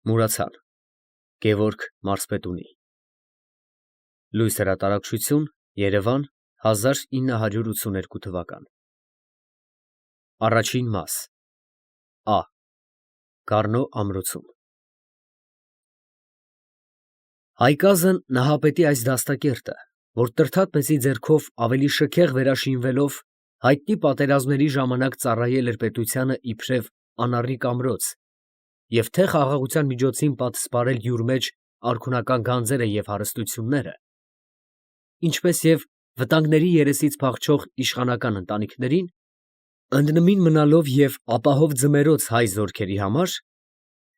Մուրացան Գևորգ Մարզպետունի Լույս հրատարակչություն Երևան 1982 թվական Առաջին մաս Ա Գառնո ամրոցում Հայկազն Նահապետի այս դաստակերտը, որ Տրդատ մեծի ձեռքով ավելի շքեղ վերաշինվելով հայտնի պատերազմների ժամանակ ծառայել էր պետությանը իբրև անառիկ ամրոց և թե խաղաղության միջոցին պատսպարել յուր մեջ արքունական գանձերը և հարստությունները, ինչպես և վտանգների երեսից փախչող իշխանական ընտանիքներին, ընդնմին մնալով և ապահով ձմեռոց հայ զորքերի համար,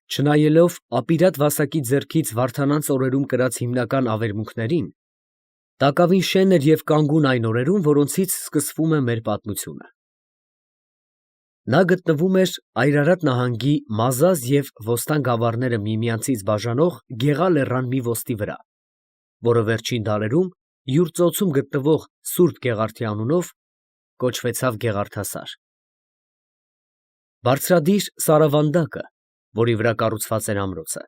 չնայելով ապիրատ Վասակի ձեռքից Վարդանանց օրերում կրած հիմնական ավերմունքներին, տակավին շեն էր և կանգուն այն օրերում, որոնցից սկսվում է մեր պատմությունը։ Նա գտնվում էր Այրարատ նահանգի Մազազ և Ոստան գավառները միմյանցից բաժանող Գեղա լեռան մի ոստի վրա, որը վերջին դարերում յուր ծոցում գտնվող Սուրբ Գեղարդի անունով կոչվեցավ Գեղարդասար։ Բարձրադիր սարավանդակը, որի վրա կառուցված էր ամրոցը,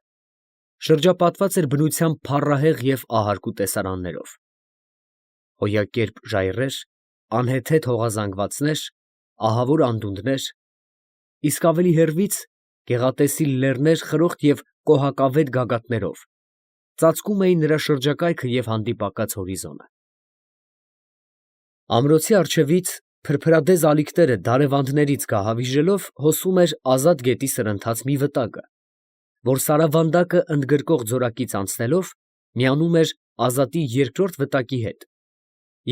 շրջապատված էր բնությամբ փառահեղ և ահարկու տեսարաններով. հոյակերպ ժայռեր, անհեթեթ հողազանգվածներ, ահավոր անդունդներ, իսկ ավելի հեռվից գեղատեսիլ լեռներ խրոխտ և կոհակավետ գագաթներով ծածկում էին նրա շրջակայքը և հանդիպակաց հորիզոնը։ Ամրոցի առջևից փրփրադեզ ալիքները դարևանդներից գահավիժելով հոսում էր ազատ գետի սրընթաց մի վտակը, որ սարավանդակը ընդգրկող ձորակից անցնելով միանում էր ազատի երկրորդ վտակի հետ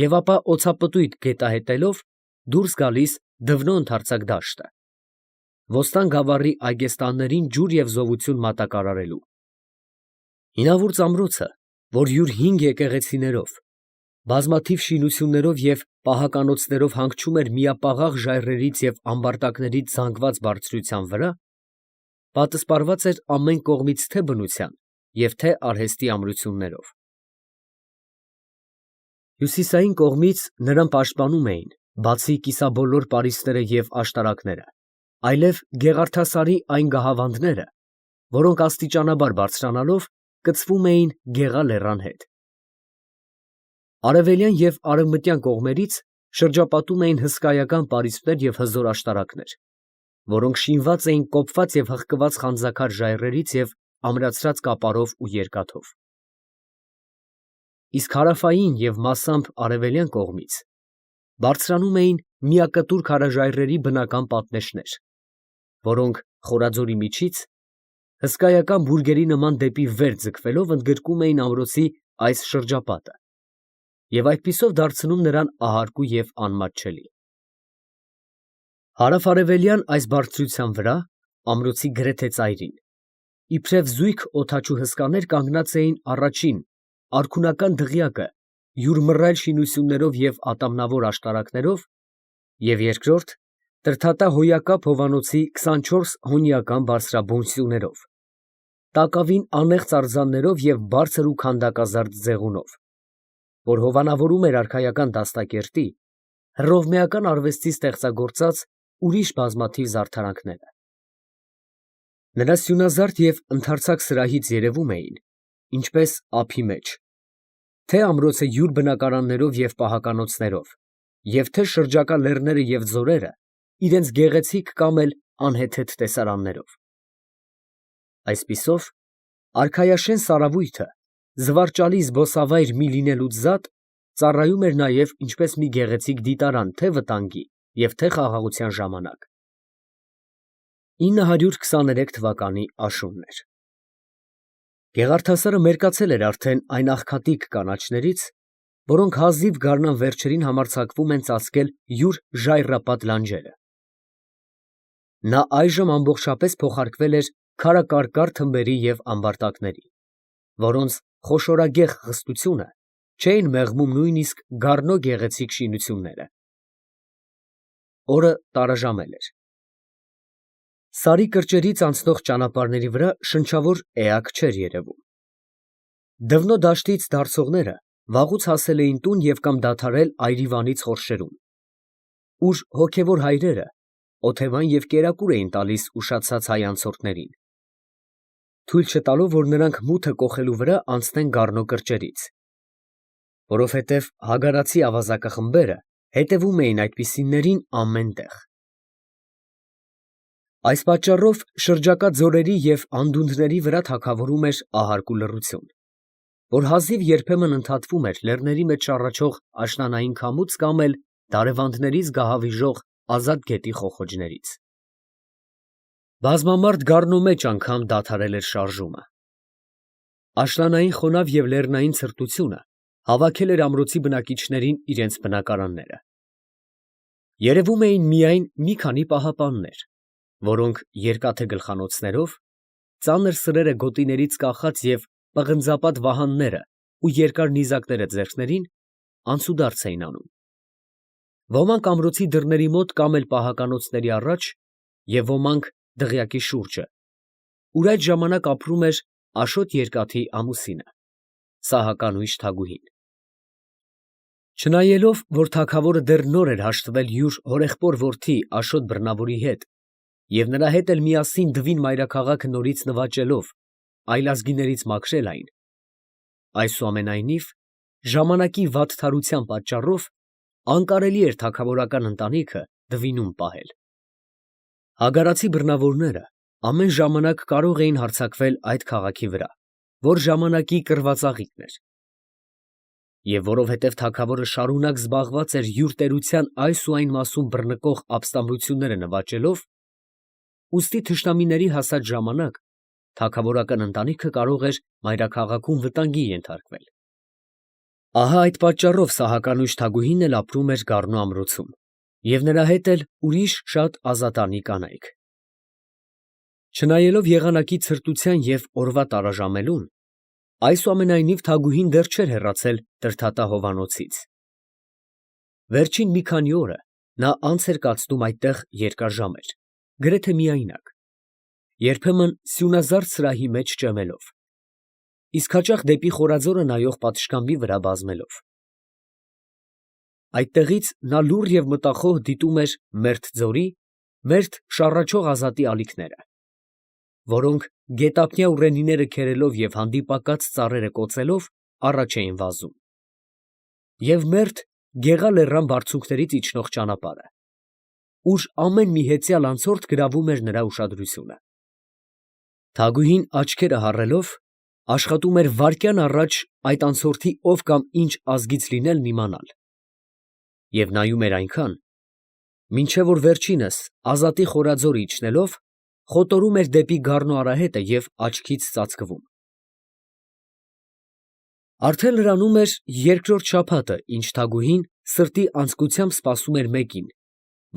և ապա օձապտույտ գետահետելով դուրս գալիս Դվնո ընդարձակ դաշտը, Ոստան գավառի այգեստաններին ջուր և զովություն մատակարարելու։ Հինավուրց ամրոցը, որ յուր հինգ եկեղեցիներով, բազմաթիվ շինություններով և պահականոցներով հանգչում էր միապաղաղ ժայռերից և ամբարտակներից զանգված բարձրության վրա, պատսպարված էր ամեն կողմից թե բնության և թե արհեստի ամրություններով։ Հյուսիսային կողմից նրան պաշտպանում էին, բացի կիսաբոլոր պարիսպները և աշտարակները, այլև Գեղարդասարի այն գահավանդները, որոնք աստիճանաբար բարձրանալով կցվում էին Գեղա լեռան հետ։ Արևելյան և արևմտյան կողմերից շրջապատում էին հսկայական պարիսպներ և հզոր աշտարակներ, որոնք շինված էին կոփված և հղկված խանձաքար ժայռերից և ամրացրած կապարով ու երկաթով։ Իսկ հարավային և մասամբ արևելյան կողմից բարձրանում էին միակտուր քարաժայռերի բնական պատնեշներ, որոնք խորաձորի միջից հսկայական բուրգերի նման դեպի վեր ձգվելով ընդգրկում էին ամրոցի այս շրջապատը և այդպիսով դարձնում նրան ահարկու և անմատչելի։ Հարավ֊արևելյան այս բարձրության վրա, ամրոցի գրեթե ծայրին, իբրև զույգ օդաչու հսկաներ կանգնած էին առաջին, արքունական դղյակը յուր մռայլ շինություններով և ատամնավոր աշտարակներով և երկրորդ, Տրդատա հոյակապ Հովանոցի 24 հոնիական բարձրաբուն սյուներով, տակավին անեղծ արձաններով և բարձր ու քանդակազարդ ձեղունով, որ հովանավորում էր արքայական դաստակերտի, հռովմեական արվեստի ստեղծագործած ուրիշ բազմաթիվ զարդարանքները։ Նրա սյունազարդ և ընդարձակ սրահից երևում էին, ինչպես ափի մեջ, թե ամրոցը յուր բնակարաններով և պահականոցներով, և թե շրջակա լեռները և ձորերը իրենց գեղեցիկ կամ էլ անհեթեթ տեսարաններով։ Այսպիսով, արքայաշեն սարավույթը, զվարճալի զբոսավայր մի լինելուց զատ, ծառայում էր նաև ինչպես մի գեղեցիկ դիտարան թե վտանգի և թե խաղաղության ժամանակ։ 923 թվականի աշունն էր։ Գեղարդասարը մերկացել էր արդեն այն աղքատիկ կանաչներից, որոնք հազիվ գարնան վերջերին համարձակվում են ծածկել յուր ժայռապատ լանջերը։ Նա այժմ ամբողջապես փոխարկվել էր քարակարկառ թմբերի և ամբարտակների, որոնց խոշորագեղ խստությունը չէին մեղմում նույնիսկ Գառնո գեղեցիկ շինությունները։ Օրը տարաժամել էր։ Սարի կրճերից անցնող ճանապարհների վրա շնչավոր էակ չէր երևում։ Դվնո դաշտից դարսողները վաղուց հասել էին տուն և կամ դադարել այրիվանից խորշերում, ուր հոգևոր հայրերը օթևան և կերակուր էին տալիս ուշացած հայ անցորդներին։ թույլ չտալով, որ նրանք մութը կոխելու վրա անցնեն գառնո կրճերից, որովհետև հագարացի ավազակախմբերը հետևում էին այդպիսիներին ամեն տեղ։ Այս պատճառով շրջակա ձորերի և անդունդների վրա թագավորում էր ահարկ ու լռություն, որ հազիվ երբեմն ընդհատվում էր լեռների մեջ շառաչող աշնանային քամուց կամ էլ դարևանդներից գահավիժող ազատ գետի խոխոջներից։ Բազմամարդ գառնո մեջ անգամ դադարել էր շարժումը։ Աշնանային խոնավ և լեռնային ցրտությունը հավաքել էր ամրոցի բնակիչներին իրենց բնակարանները։ Երևում էին միայն մի քանի պահապաններ, որոնք երկաթե գլխանոցներով, ծանր սրերը գոտիներից կախած և պղնձապատ վահանները ու երկար նիզակները ձեռքներին, անցուդարձ էին անում։ Ոմանք ամրոցի դռների մոտ կամ էլ պահականոցների առաջ և ոմանք դղյակի շուրջը, ուր այդ ժամանակ ապրում էր Աշոտ Երկաթի ամուսինը, Սահականույշ Թագուհին։ Չնայելով, որ թագավորը դեռ նոր էր հաշտվել յուր հորեղբոր որդի Աշոտ Բռնավորի հետ և նրա հետ էլ միասին դվին մայրաքաղաքը նորից նվաճելով, այլազգիներից մաքրել այն, այսուամենայնիվ, ժամանակի վատթարության պատճառով անկարելի էր թագավորական ընտանիքը դվինում պահել։ Հագարացի բռնավորները ամեն ժամանակ կարող էին հարձակվել այդ քաղաքի վրա, որ ժամանակի կռվածաղիկն էր։ Եվ որովհետև թագավորը շարունակ զբաղված էր յուր տերության այս ու այն մասում բռնկող ապստամբությունները նվաճելով, ուստի թշնամիների հասած ժամանակ թագավորական ընտանիքը կարող էր մայրաքաղաքում վտանգի ենթարկվել։ Ահա այդ պատճառով Սահականույշ Թագուհին էլ ապրում էր գառնո ամրոցում և նրա հետ էլ ուրիշ շատ ազատանի կանայք։ Չնայելով եղանակի ցրտության և օրվա տարաժամելուն, այսուամենայնիվ Թագուհին դեռ չէր հեռացել Տրդատա հովանոցից։ Վերջին մի քանի օրը նա անց էր կացնում այդտեղ երկար ժամեր, գրեթե միայնակ, երբեմն սյունազարդ սրահի մեջ ճեմելով, իսկ հաճախ դեպի խորաձորը նայող պատշգամբի վրա բազմելով։ Այդտեղից նա լուռ և մտախոհ դիտում էր մերթ ձորի, մերթ շառաչող ազատի ալիքները, որոնք գետափնյա ուռենիները քերելով և հանդիպակաց ծառերը կոծելով առաջ էին վազում, և մերթ Գեղա լեռան բարձունքներից իջնող ճանապարհը, ուր ամեն մի հեծյալ անցորդ գրավում էր նրա ուշադրությունը։ Թագուհին աչքերը հառելով աշխատում էր վայրկյան առաջ այդ անցորդի ով կամ ինչ ազգից լինելն իմանալ, և նայում էր այնքան, մինչև որ վերջինս ազատի խորաձորը իջնելով խոտորում էր դեպի գառնո արահետը և աչքից ծածկվում։ Արդեն լրանում էր երկրորդ շաբաթը, ինչ Թագուհին սրտի անձկությամբ սպասում էր մեկին,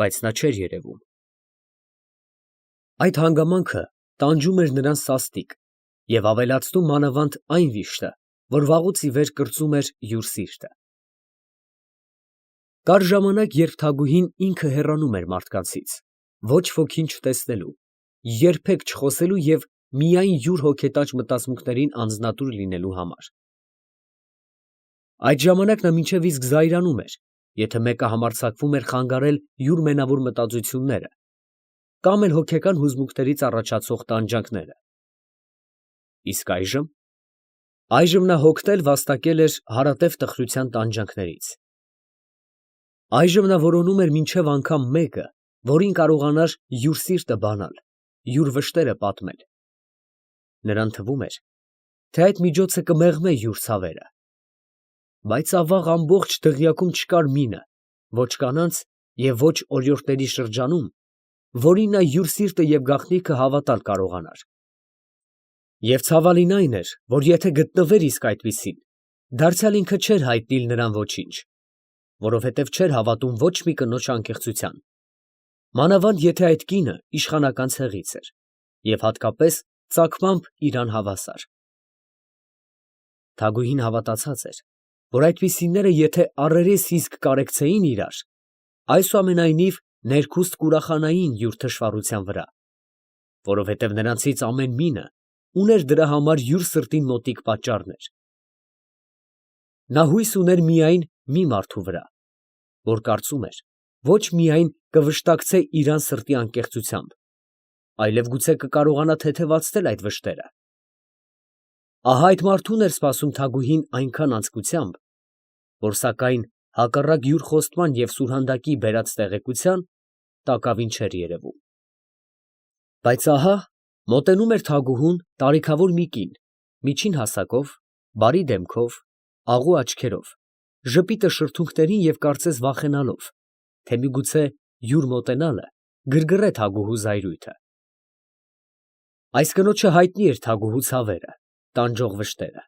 բայց նա չէր երևում։ Այդ հանգամանքը տանջում էր նրան սաստիկ և ավելացնում մանավանդ այն վիշտը, որ վաղուց ի վեր կրծում էր յուր սիրտը։ Կար ժամանակ, երբ Թագուհին ինքը հեռանում էր մարդկանցից, ոչ ոքին չտեսնելու, երբեք չխոսելու և միայն յուր հոգետաճ մտածմունքներին անձնատուր լինելու համար։ Այդ ժամանակ նա մինչև իսկ զայրանում էր, եթե մեկը համարձակվում էր խանգարել յուր մենավոր մտածությունները կամ էլ հոգեկան հուզմունքներից առաջացող տանջանքները։ Իսկ այժմ… Այժմ նա հոգնել վաստակել էր հարատև տխրության տանջանքներից։ Այժմ նա որոնում էր մինչև անգամ մեկը, որին կարողանար յուր սիրտը բանալ, յուր վշտերը պատմել։ Նրան թվում էր, թե այդ միջոցը կմեղմե յուր ցավերը։ Բայց ավաղ ամբողջ դղյակում չկար մինը, ոչ կանանց և ոչ օրիորդների շրջանում, որին նա յուր սիրտը և գաղտնիքը հավատալ կարողանար։ Եվ ցավալին այն էր, որ եթե գտնվեր իսկ այդպիսին, դարձյալ ինքը չէր հայտնիլ նրան ոչինչ, որովհետև չէր հավատում ոչ մի կնոջ անկեղծության, մանավանդ եթե այդ կինը իշխանական ցեղից էր և հատկապես ծագմամբ իրան հավասար։ Թագուհին հավատացած էր, որ այդպիսիները եթե առերես իսկ կարեկցեին իրար, այսուամենայնիվ ներքուստ կուրախանային յուր թշվառության վրա, որովհետև նրանցից ամեն մինը ուներ դրա համար յուր սրտին մոտիկ պատճառներ։ Նա հույս ուներ միայն մի մարդու վրա, որ կարծում էր, ոչ միայն կվշտակցե իրան սրտի անկեղծությամբ, այլև գուցե կկարողանա թեթևացնել այդ վշտերը, Ահա այդ մարդուն էր սպասում Թագուհին այնքան անձկությամբ, որ սակայն հակառակ յուր խոստման և սուրհանդակի բերած տեղեկության, տակավին չէր երևում։ Բայց ահա մոտենում էր Թագուհուն տարիքավոր մի կին, միջին հասակով, բարի դեմքով, աղու աչքերով, ժպիտը շրթունքներին և կարծես վախենալով, թե միգուցե յուր մոտենալը գրգռե Թագուհու զայրույթը։ Այս կնոջը հայտնի էր Թագուհու ցավերը, տանջող վշտերը։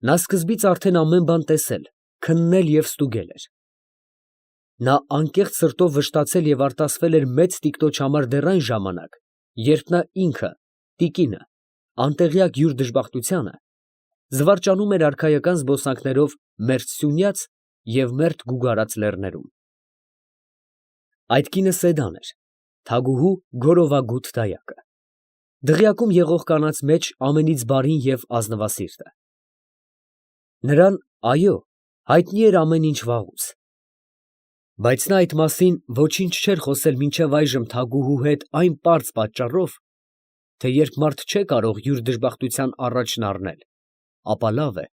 Նա սկզբից արդեն ամեն բան տեսել, քննել և ստուգել էր։ Նա անկեղծ սրտով վշտացել և արտասվել էր մեծ տիկնոջ համար դեռ այն ժամանակ, երբ նա ինքը, տիկինը, անտեղյակ յուր դժբախտությանը, զվարճանում էր արքայական զբոսանքներով մերթ Սյունյաց և մերթ Գուգարած լեռներում։ Այդ կինը Սեդան էր, Թագուհու գորովագութ դայակը, դղյակում եղող կանանց մեջ ամենից բարին և ազնվասիրտը։ Նրան, այո, հայտնի էր ամեն ինչ վաղուց, բայց նա այդ մասին ոչինչ չէր խոսել մինչև այժմ Թագուհու հետ այն պարզ պատճառով, թե երբ մարդ չէ կարող յուր դժբախտության առաջն առնել, ապա լավ է,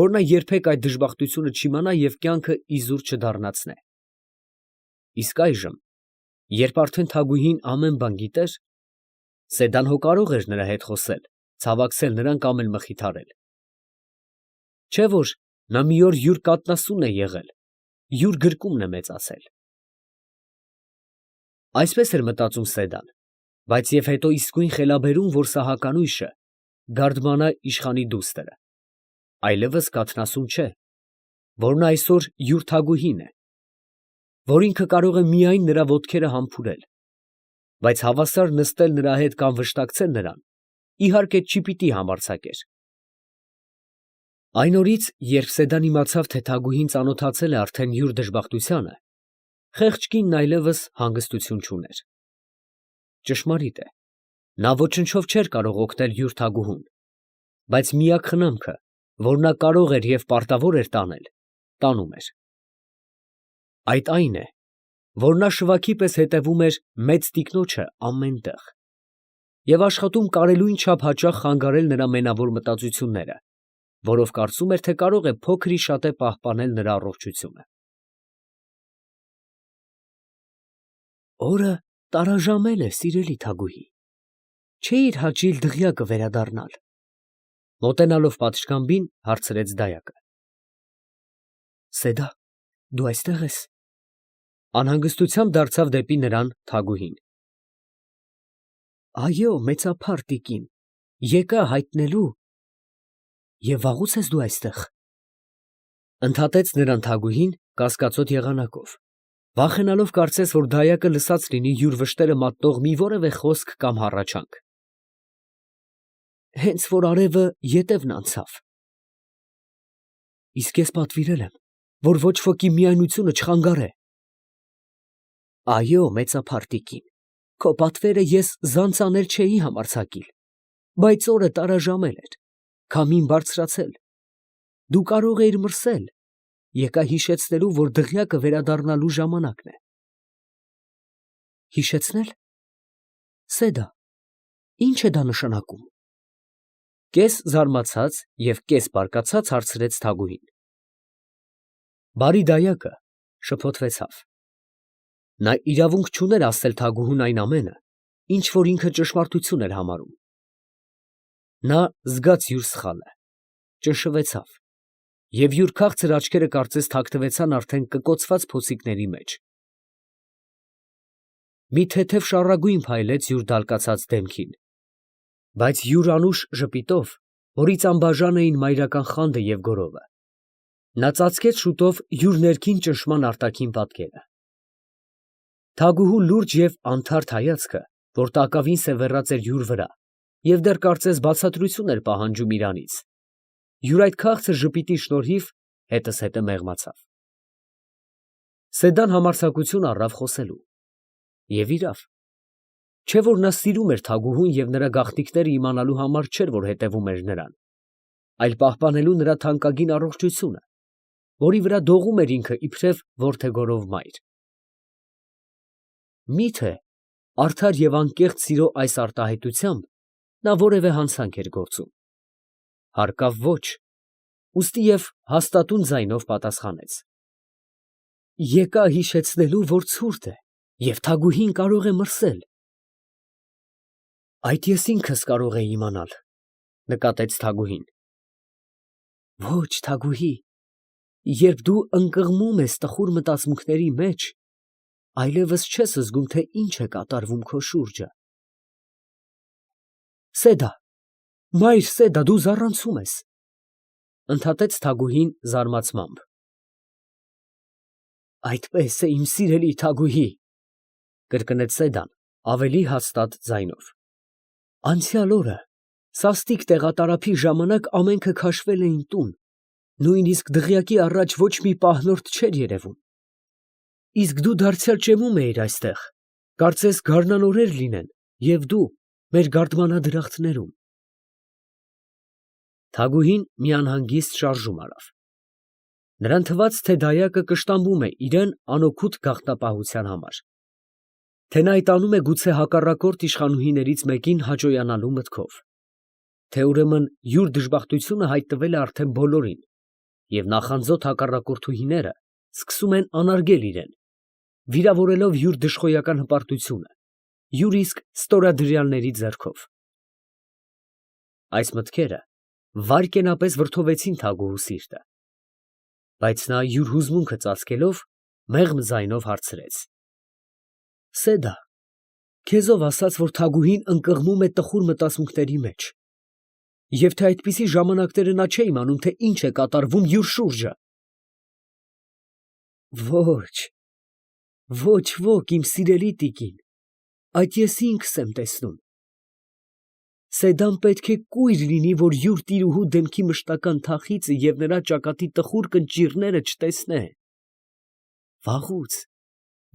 որ նա երբեք այդ դժբախտությունը չիմանա և կյանքը իզուր չդառնացնե։ Իսկ այժմ, երբ արդեն Թագուհին ամեն բան գիտեր, Սեդան հո կարող էր նրա հետ խոսել, ցավակցել նրան կամ էլ մխիթարել։ Չէ՞ որ նա մի օր յուր կաթնասունն է եղել, յուր գրկումն է մեծացել։ Այսպես էր մտածում Սեդան, բայց և հետո իսկույն խելաբերում, որ սահականույշը գարդմանա իշխանի դուստրը, այլևս կաթնասուն չէ, որ նա այսօր յուր Թագուհին է, որ ինքը կարող է միայն նրա ոտքերը համբուրել, բայց հավասար նստել նրա հետ կամ վշտակցել նրան, իհարկե չպիտի համարձակեր։ Այն օրից, երբ Սեդան իմացավ, թե Թագուհին ծանոթացել է արդեն յուր դժբախտությանը, խեղճ կինն այլևս հանգստություն չուներ։ Ճշմարիտ է, նա ոչնչով չէր կարող օգնել յուր Թագուհուն, բայց միակ խնամքը, որ նա կարող էր և պարտավոր էր տանել, տանում էր։ Այդ այն է, որ նա շվաքի պես հետևում էր մեծ տիկնոջը ամեն տեղ և աշխատում կարելույն չափ հաճախ խանգարել նրա մենավոր մտածությունները, որով կարծում էր, թե կարող է փոքր-ի-շատե պահպանել նրա առողջությունը։ Օրը տարաժամել է, սիրելի Թագուհի, չէի՞ր հաճիլ դղյակը վերադառնալ, մոտենալով պատշգամբին, հարցրեց դայակը։ Սեդա, դու այստեղ ես։ Անհանգստությամբ դարձավ դեպի նրան Թագուհին։ Այո, մեծափառ տիկին, եկա հայտնելու։ Եվ վաղուց ես դու այստեղ։ Ընդհատեց նրան Թագուհին կասկածոտ եղանակով, վախենալով կարծես, որ դայակը լսած լինի յուր վշտերը մատնող մի որևէ խոսք կամ հառաչանք։ Հենց որ արևը ետևն անցավ։ Իսկ ես պատվիրել եմ, որ ոչ ոքի միայնությունը չխանգարե։ Այո, մեծափառ տիկին, քո պատվերը ես զանց անել չէի համարձակիլ, բայց օրը տարաժամել էր, քամին բարձրացել, դու կարող էիր մրսել, եկա հիշեցնելու, որ դղյակը վերադառնալու ժամանակն է։ Հիշեցնե՞լ։ Սեդա, ի՞նչ է դա նշանակում։ Կես զարմացած և կես բարկացած հարցրեց Թագուհին։ Բարի դայակը շփոթվեցավ։ Նա իրավունք չուներ ասել Թագուհուն այն ամենը, ինչ որ ինքը ճշմարտություն էր համարում։ Նա զգաց յուր սխալը, ճնշվեցավ, և յուր քաղցր աչքերը կարծես թաքնվեցան արդեն կկոցված փոսիկների մեջ։ Մի թեթև շառագույն փայլեց յուր դալկացած դեմքին, բայց յուր անուշ ժպիտով, որից անբաժան էին մայրական խանդը և գոռովը, նա ծածկեց շուտով յուր ներքին ճնշման արտաքին պատկերը։ Թագուհու լուրջ և անթարթ հայացքը, որ տակավին սևեռած էր յուր վրա և դեռ կարծես բացատրություն էր պահանջում իրանից, յուր այդ քաղցր ժպիտի շնորհիվ հետզհետե մեղմացավ։ Սեդան համարձակություն առավ խոսելու։ Եվ իրավ, չէ՞ որ նա սիրում էր Թագուհուն և նրա գաղտնիքները իմանալու համար չէր, որ հետևում էր նրան, այլ պահպանելու նրա թանկագին առողջությունը, որի վրա դողում էր ինքը իբրև որդեգորով մայր։ Մի՞թե արդար և անկեղծ սիրո այս արտահայտությամբ նա որևէ հանցանք էր գործում։ Հարկավ ոչ, ուստի և հաստատուն ձայնով պատասխանեց. Եկա հիշեցնելու, որ ցուրտ է և թագուհին կարող է մրսել։ Այդ ես ինքս կարող էի իմանալ, նկատեց թագուհին։ Ոչ, թագուհի, երբ դու ընկղմում ես տխուր մտածմունքների մեջ, այլևս չես զգում, թե ինչ է կատարվում քո շուրջը։ Սեդա, մայր Սեդա, դու զառանցում ես, ընդհատեց թագուհին զարմացմամբ։ Այդպես է, իմ սիրելի թագուհի, կրկնեց Սեդան ավելի հաստատ ձայնով։ Անցյալ օրը սաստիկ տեղատարափի ժամանակ ամենքը քաշվել էին տուն, նույնիսկ դղյակի առաջ ոչ մի պահնորդ չէր երևում։ Իսկ դու դարձյալ ճեմում էիր այստեղ, կարծես գարնանորեր լինեն, և դու մեր գարդմանադրախտներում։ Թագուհին մի անհանգիստ շարժում արավ։ Նրան թվաց, թե դայակը կշտամբում է իրան անօգուտ գաղտնապահության համար, թե նա այդ անում է գուցե հակառակորդ իշխանուհիներից մեկին հաճոյանալու մտքով, թե ուրեմն յուր դժբախտությունը հայտնվել է արդեն բոլորին, և նախանձոտ հակառակորդուհիները սկսում են անարգել իրեն, վիրավորելով յուր դժխոյական հպարտությունը, յուր իսկ ստորադրյալների ձեռքով։ Այս մտքերը վայրկենապես վրդովեցին թագուհու սիրտը, բայց նա յուր հուզմունքը ծածկելով մեղմ ձայնով հարցրեց. Սեդա, քեզով ասաց, որ թագուհին ընկղմում է տխուր մտածմունքների մեջ, և թե այդպիսի ժամանակները նա չէ իմանում, թե ինչ է կատարվում յուր շուրջը։ Ոչ, ոչ ոք, իմ սիրելի տիկին, այդ ես ինքս եմ տեսնում։ Սեդան պետք է կույր լինի, որ յուր տիրուհու դեմքի մշտական թախիծը և նրա ճակատի տխուր կնճիռները չտեսնե։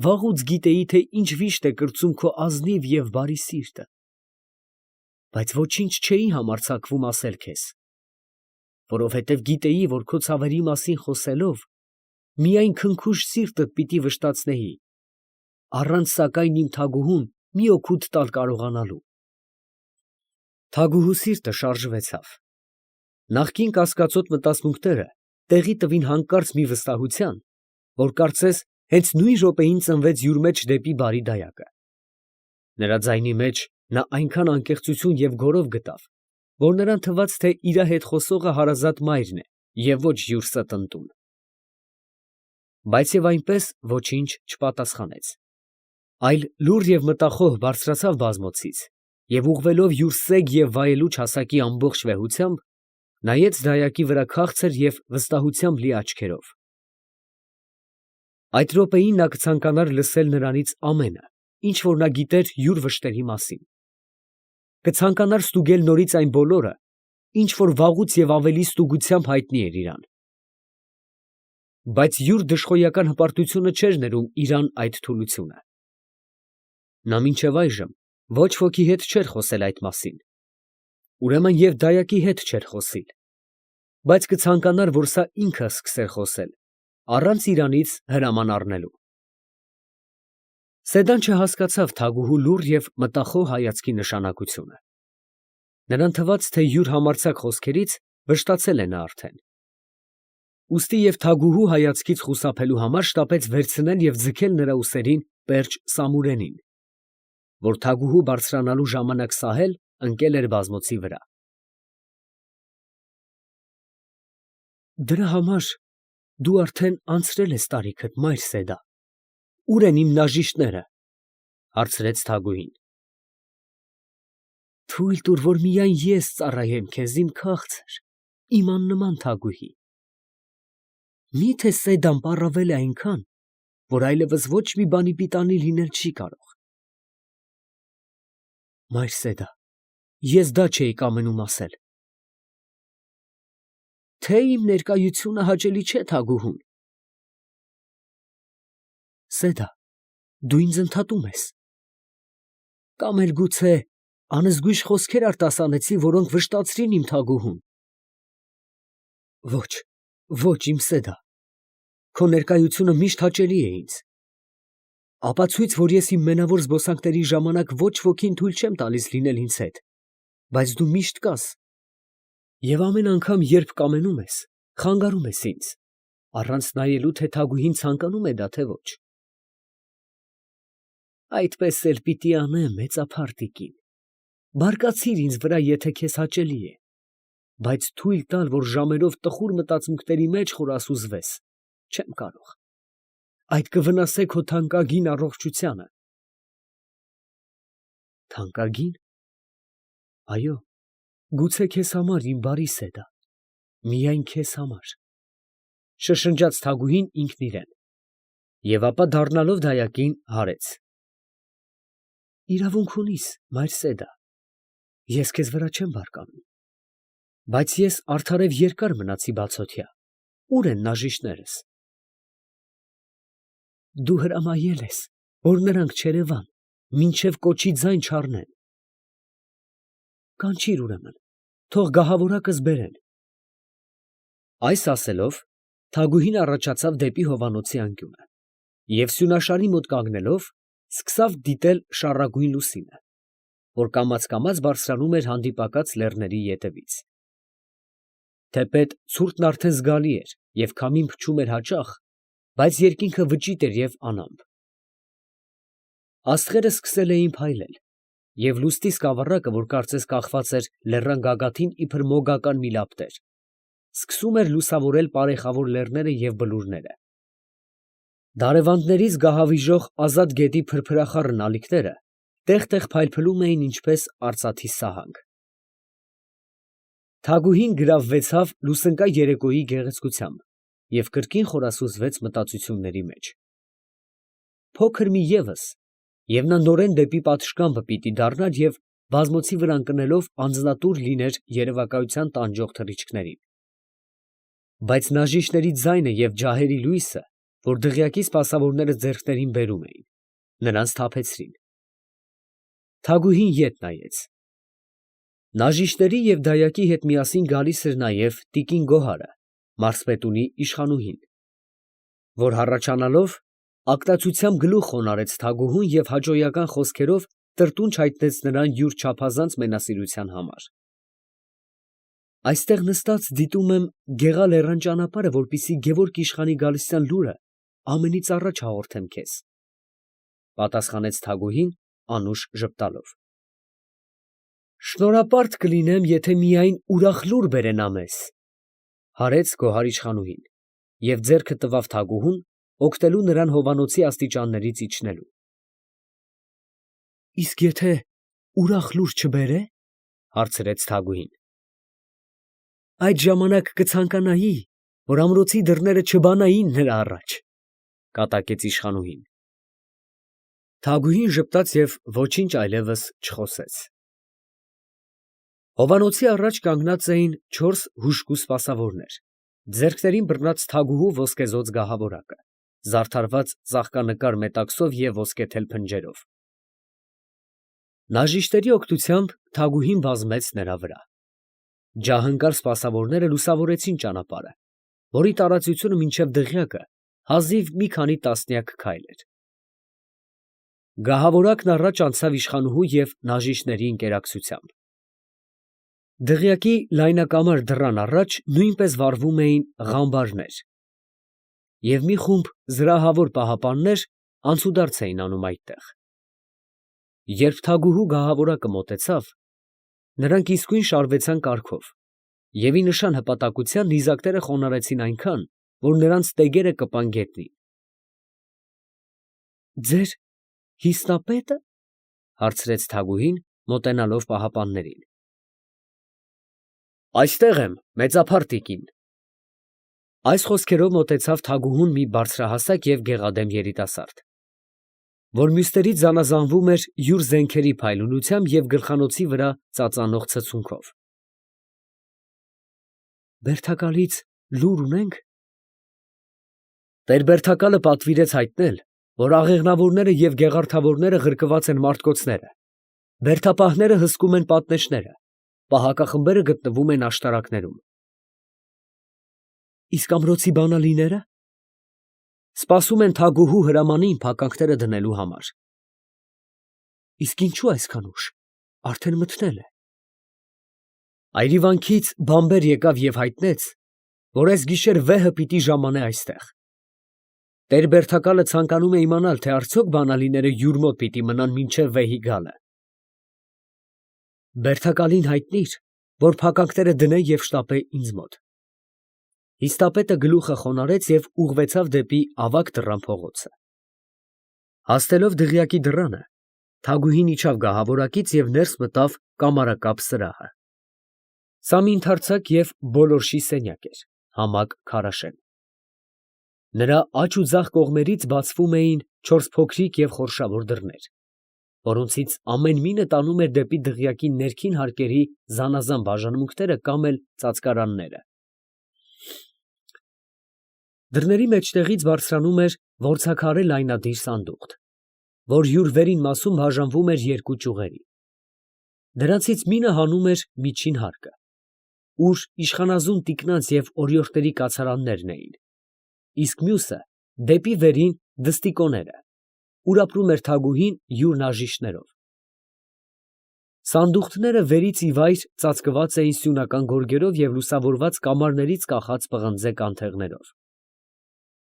Վաղուց գիտեի, թե ինչ վիշտ է կրծում քո ազնիվ և բարի սիրտը, բայց ոչինչ չէի համարձակվում ասել քեզ, որովհետև գիտեի, որ քո ցավերի մասին խոսելով, միայն քնքուշ սիրտդ պիտի վշտացնեի, առանց սակայն իմ թագուհուն մի օգուտ տալ կարողանալու։ Թագուհու սիրտը շարժվեցավ։ Նախկին կասկածոտ մտածմունքները տեղի տվին հանկարծ մի վստահության, որ կարծես հենց նույն րոպեին ծնվեց յուր մեջ դեպի բարի դայակը։ Նրա ձայնի մեջ նա այնքան անկեղծություն և գոռով գտավ, որ նրան թվաց, թե իր հետ խոսողը հարազատ մայրն է և ոչ յուր ստընտուն։ Բայց և այնպես ոչինչ չպատասխանեց, այլ լուռ և մտախոհ բարձրացավ բազմոցից և ուղղվելով յուր սեգ և վայելուչ հասակի ամբողջ վեհությամբ, նայեց դայակի վրա քաղցր և վստահությամբ լի աչքերով։ Այդ րոպեին նա կցանկանար լսել նրանից ամենը, ինչ որ նա գիտեր յուր վշտերի մասին, կցանկանար ստուգել նորից այն բոլորը, ինչ որ վաղուց և ավելի ստուգությամբ հայտնի էր իրան։ Բայց յուր դժխոյական հպարտությունը չէր ներում իրան այդ թուլությունը։ Նա մինչև այժմ ոչ ոքի հետ չէր խոսել այդ մասին, ուրեմն և դայակի հետ չէր խոսիլ, բայց կցանկանար, որ սա ինքը սկսեր խոսել, առանց իրանից հրաման առնելու։ Սեդան չհասկացավ թագուհու լուռ և մտախոհ հայացքի նշանակությունը։ Նրան թվաց, թե յուր համարձակ խոսքերից վշտացել է նա արդեն։ Ուստի և թագուհու հայացքից խուսափելու համար շտապեց վերցնել և ձգել նրա ուսերին պերճ սամուրենին, որ թագուհու բարձրանալու ժամանակ սահել ընկել էր բազմոցի վրա։ Դրա համար դու արդեն անցրել ես տարիքդ, մայր Սեդա, ո՞ւր են իմ նաժիշտները, հարցրեց թագուհին։ Թույլ տուր, որ միայն ես ծառայեմ քեզ, իմ քաղցր, իմ աննման թագուհի։ Մի՞թե Սեդան պառավել է այնքան, որ այլևս ոչ մի բանի պիտանի լինել չի կարող։ Մայր Սեդա, ես դա չէի կամենում ասել։ Թե իմ ներկայությունը հաճելի չէ թագուհուն։ Սեդա, դու ինձ ընդհատում ես։ Կամ էլ գուցե անզգույշ խոսքեր արտասանեցի, որոնք վշտացրին իմ թագուհուն։ Ոչ, ոչ, իմ Սեդա, քո ներկայությունը միշտ հաճելի է ինձ։ Ապացույց, որ ես իմ մենավոր զբոսանքների ժամանակ ոչ ոքին թույլ չեմ տալիս լինել ինձ հետ, բայց դու միշտ կաս։ Եվ ամեն անգամ, երբ կամենում ես, խանգարում ես ինձ, առանց նայելու, թե Թագուհին ցանկանում է դա, թե ոչ։ Այդպես էլ պիտի անեմ, մեծափառ տիկին, բարկացիր ինձ վրա, եթե քեզ հաճելի է, բայց թույլ տալ, որ ժամերով տխուր մտածմունքների մեջ խորասուզվես, չեմ կարող, այդ կվնասե քո թանկագին առողջությանը։ Թանկագին։ Այո, գուցե քեզ համար իմ բարիս է դա, միայն քեզ համար, շշնջաց Թագուհին ինքն իրեն, և ապա դառնալով դայակին հարեց. Իրավունք ունիս, մայր Սեդա, ես քեզ վրա չեմ բարկանում, բայց ես արդարև երկար մնացի բացօթյա, ուր են նաժիշներս։ Դու հրամայել ես, որ նրանք չերևան, մինչև կոչի ձայն չառնեն։ Կանչիր ուրեմն, թող գահավորակս բերեն։ Այս ասելով, Թագուհին առաջացավ դեպի հովանոցի անկյունը և սյունաշարի մոտ կանգնելով, սկսավ դիտել շառագույն լուսինը, որ կամաց բարձրանում էր հանդիպակաց լեռների ետևից։ Թեպետ ցուրտն արդեն զգալի էր և քամին փչում էր հաճախ, բայց երկինքը վճիտ էր և անամպ։ Աստղերը սկսել էին փայլել, և լուսնի սկավառակը, որ կարծես կախված էր լեռան գագաթին իբր մոգական մի լապտեր, սկսում էր լուսավորել պարեխավոր լեռները և բլուրները։ Դարևանդներից գահավիժող ազատ գետի փրփրախառն ալիքները տեղ-տեղ փայլփլում էին ինչպես արծաթի սահանք։ Թագուհին գրավվեցավ լուսնկա երեկոյի գեղեցկությամբ և կրկին խորասուզվեց մտածությունների մեջ։ Փոքր մի ևս, և նա նորեն դեպի պատշգամբը պիտի դառնար և բազմոցի վրա ընկնելով անձնատուր լիներ երևակայության տանջող թռիչքներին։ Բայց նաժիշտների ձայնը և ջահերի լույսը, որ դղյակի սպասավորները ձեռքներին բերում էին, նրան սթափեցրին։ Թագուհին ետ նայեց։ Նաժիշտների և դայակի հետ միասին գալիս էր նաև տիկին Գոհարը, մարզպետունի իշխանուհին, որ հառաչանալով ակտացությամբ գլուխ խոնարհեց Թագուհուն և հաճոյական խոսքերով տրտունջ հայտնեց նրան յուր չափազանց մենասիրության համար։ Այստեղ նստած դիտում եմ Գեղա֊լեռան ճանապարհը, որպեսզի Գևորգ իշխանի գալստյան լուրը ամենից առաջ հաղորդեմ քեզ, ֊ պատասխանեց Թագուհին անուշ ժպտալով։ Շնորհապարտ կլինեմ, եթե միայն ուրախ լուր բերենա մեզ, ֊ հարեց Գոհար իշխանուհին և ձեռքը տվավ Թագուհուն, օգնելու նրան հովանոցի աստիճաններից իջնելու։ Իսկ եթե ուրախ լուր չբերե, ֊ հարցրեց Թագուհին։ Այդ ժամանակ կցանկանայի, որ ամրոցի դռները չբանային նրա առաջ, ֊ կատակեց իշխանուհին։ Թագուհին ժպտաց և ոչինչ այլևս չխոսեց։ Հովանոցի առաջ կանգնած էին 4 հուժկու սպասավորներ, ձեռքներին բռնած Թագուհու ոսկեզօծ գահավորակը, զարդարված ծաղկանկար մետաքսով և ոսկեթել փնջերով։ Նաժիշտերի օգնությամբ Թագուհին վազմեց նրա վրա։ Ջահընկար սպասավորները լուսավորեցին ճանապարհը, որի տարածությունը մինչև դղյակը հազիվ մի քանի տասնյակ քայլ էր։ Գահավորակն առաջ անցավ իշխանուհու և նաժիշտների ընկերակցությամբ։ Դղյակի լայնակամար դռան առաջ նույնպես վառվում էին ղամբարներ, և մի խումբ զրահավոր պահապաններ անցուդարձ էին անում այդտեղ։ Երբ Թագուհու գահավորակը մոտեցավ, նրանք իսկույն շարվեցան կառքով և ի նշան հպատակության նիզակները խոնարհեցին այնքան, որ նրանց տեգերը կպան գետնին։ Ձեր հիվսնապե՞տը, ֊ հարցրեց Թագուհին, մոտենալով պահապաններին։ Այստեղ եմ, մեծափառ տիկին։ Այս խոսքերով մոտեցավ Թագուհուն մի բարձրահասակ և գեղադեմ երիտասարդ, որ մյուսներից զանազանվում էր յուր զենքերի փայլունությամբ և գլխանոցի վրա ծածանող ցցունքով։ Բերդակալից լուր ունե՞նք։ Տեր֊Բերդակալը պատվիրեց հայտնել, որ աղեղնավորները և գեղարդավորները ղրկված են մարտկոցները, բերդապահները հսկում են պատնեշները, պահակախմբերը գտնվում են աշտարակներում։ Իսկ ամրոցի բանալինե՞րը։ Սպասում են Թագուհու հրամանին փականքները դնելու համար։ Իսկ ինչո՞ւ այսքան ուշ, արդեն մթնել է։ Այրիվանքից բամբեր եկավ և հայտնեց, որ այս գիշեր վեհը պիտի ժամանե այստեղ։ Տեր֊բերդակալը ցանկանում է իմանալ, թե արդյոք բանալիները յուր մոտ պիտի մնան մինչև վեհի գալը։ Բերդակալին հայտնիր, որ փականքները դնե և շտապե ինձ մոտ։ Հիստապետը գլուխը խոնարհեց և ուղղվեցավ դեպի ավագ դռան փողոցը։ Հասնելով դղյակի դռանը, Թագուհին իջավ գահավորակից և ներս մտավ կամարակապ սրահը։ Սա մի ընդարձակ և բոլորշի սենյակ էր, համակ քարաշեն։ Նրա աջ ու ձախ կողմերից բացվում էին չորս փոքրիկ և խորշավոր դռներ, որոնցից ամեն մինը տանում էր դեպի դղյակի ներքին հարկերի զանազան բաժանմունքները կամ էլ ծածկարանները։ Դռների մեջտեղից բարձրանում էր որձաքարե լայնադիր սանդուղք, որ յուր վերին մասում բաժանվում էր երկու ճյուղերի։ Դրանցից մինը հանում էր միջին հարկը, ուր իշխանազուն տիկնանց և օրիորդների կացարաններն էին, իսկ մյուսը դեպի վերին դստիկոները, ուր ապրում էր Թագուհին յուր նաժիշտներով։ Սանդուղքները վերից ի վայր ծածկված էին սյունական գորգերով և լուսավորված կամարներից կախած պղնձե կանթեղներով։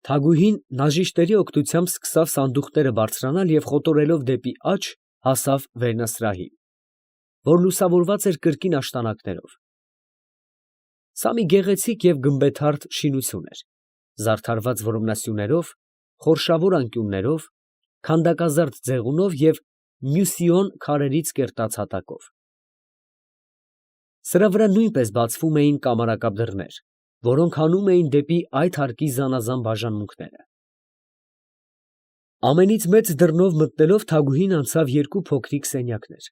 Թագուհին նաժիշտերի օգնությամբ սկսավ սանդուղքները բարձրանալ և խոտորելով դեպի աջ, հասավ վերնասրահին, որ լուսավորված էր կրկին աշտանակներով։ Սա մի գեղեցիկ և գմբեթարդ շինություն էր, զարդարված որմնասյուներով, խորշավոր անկյուններով, քանդակազարդ ձեղունով և մյուսիոն քարերից կերտած հատակով։ Սրա վրա նույնպես բացվում էին կամարակապ դռներ, որոնք հանում էին դեպի այդ հարկի զանազան բաժանմունքները։ Ամենից մեծ դռնով մտնելով Թագուհին անցավ երկու փոքրիկ սենյակներ,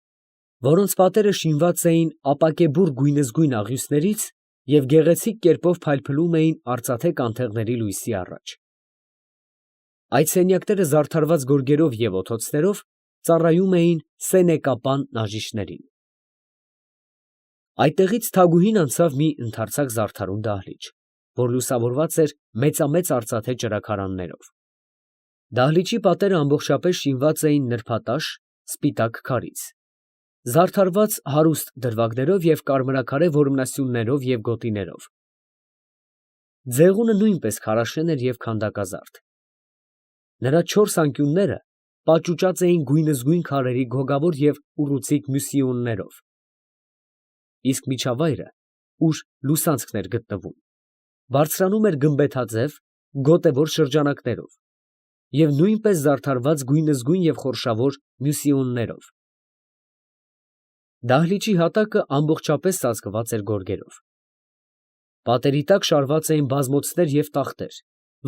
որոնց պատերը շինված էին ապակեբուռ գույնզգույն աղյուսներից և գեղեցիկ կերպով փայլփլում էին արծաթե կանթեղների լույսի առաջ։ Այդ սենյակները զարդարված գորգերով և օթոցներով ծառայում էին սենեկապան նաժիշտներին։ Այդտեղից Թագուհին անցավ մի ընդարձակ զարդարուն դահլիճ, որ լուսավորված էր մեծամեծ արծաթե ճրագարաններով։ Դահլիճի պատերը ամբողջապես շինված էին նրբատաշ, սպիտակ քարից, զարդարված հարուստ դրվագներով և կարմրաքարե որմնասյուններով և գոտիներով։ Ձեղունը նույնպես քարաշեն էր և քանդակազարդ։ Նրա չորս անկյունները պաճուճած էին գույնզգույն քարերի գոգավոր և ուռուցիկ մյուսիոններով, իսկ միջավայրը, ուր լուսանցքն էր գտնվում, բարձրանում էր գմբեթաձև, գոտևոր շրջանակներով և նույնպես զարդարված գույնզգույն և խորշավոր մյուսիոններով։ Դահլիճի հատակը ամբողջապես ծածկված էր գորգերով։ Պատերի տակ շարված էին բազմոցներ և տախտեր,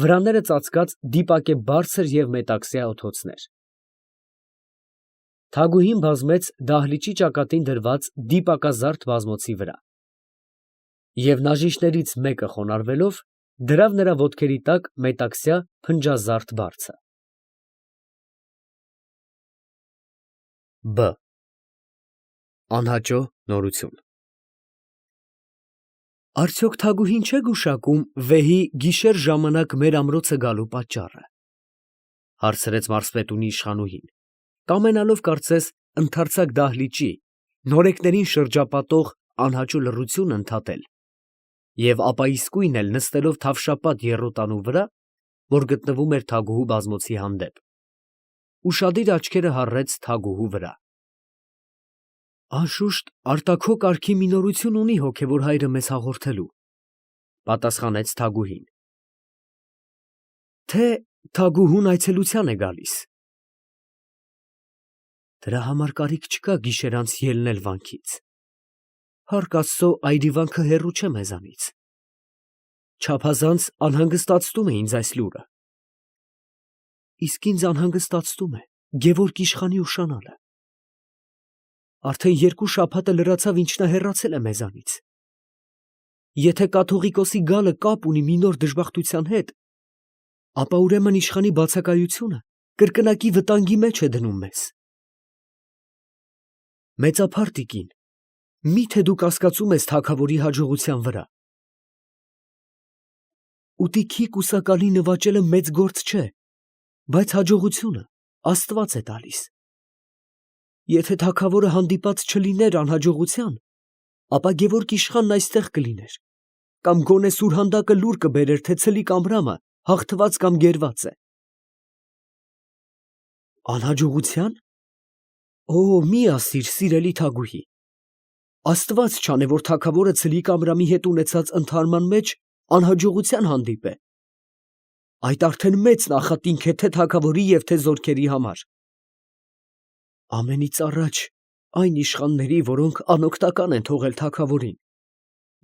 վրանները ծածկած դիպակե բարձր և մետաքսյա օթոցներ։ Թագուհին բազմեց դահլիճի ճակատին դրված դիպակազարդ բազմոցի վրա և նաժիշտներից մեկը խոնարհվելով դրավ նրա ոտքերի տակ մետաքսյա փնջազարդ բարձը։ Բ Անհաճո նորություն։ Արդյոք Թագուհին չէ գուշակում վեհի գիշեր ժամանակ մեր ամրոցը գալու պատճառը, ֊ հարցրեց մարզպետունի իշխանուհին, կամենալով կարծես ընդարձակ դահլիճի նորեկներին շրջապատող անհաճո լռությունը ընդհատել և ապա իսկույն էլ նստելով թավշապատ եռոտանու վրա, որ գտնվում էր թագուհու բազմոցի հանդեպ, ուշադիր աչքերը հառեց թագուհու վրա։ Անշուշտ արտաքո կարգի մի նորություն ունի հոգևոր հայրը մեզ հաղորդելու, ֊ պատասխանեց Թագուհին։ Թե թագուհուն այցելության է գալիս։ Դրա համար կարիք չկա գիշերանց ելնել վանքից։ Փառք Աստծո, այրիվանքը հեռու չէ մեզանից։ Չափազանց անհանգստացնում է ինձ այս լուրը։ Իսկ ինձ անհանգստացնում է Գևորգ իշխանի ուշանալը։ Արդեն երկու շաբաթ է լրացավ, ինչ նա հեռացել է մեզանից։ Եթե կաթողիկոսի գալը կապ ունի մի նոր դժբախտության հետ, ապա ուրեմն իշխանի բացակայությունը կրկնակի վտանգի մեջ է դնում մեզ։ Մեծափառ տիկին, մի՞թե դու կասկածում ես թագավորի հաջողության վրա։ Ուտիքի կուսակալի նվաճելը մեծ գործ չէ, բայց հաջողությունը Աստված է տալիս։ Եթե թագավորը հանդիպած չլիներ անհաջողության, ապա Գևորգ իշխանն այստեղ կլիներ, կամ գոնե Սուրհանդակը լուր կբերեր, թե Ցլիկ Ամրամը հաղթված կամ գերված է։ Անհաջողության։ Օ, մի ասիր, սիրելի Թագուհի, Աստված չանե, որ թագավորը Ցլիկ Ամրամի հետ ունեցած ընդհարման մեջ անհաջողության հանդիպե։ Այդ արդեն մեծ նախատինք է թե թագավորի և թե զորքերի համար։ Ամենից առաջ այն իշխանների, որոնք անօգնական են թողել թագավորին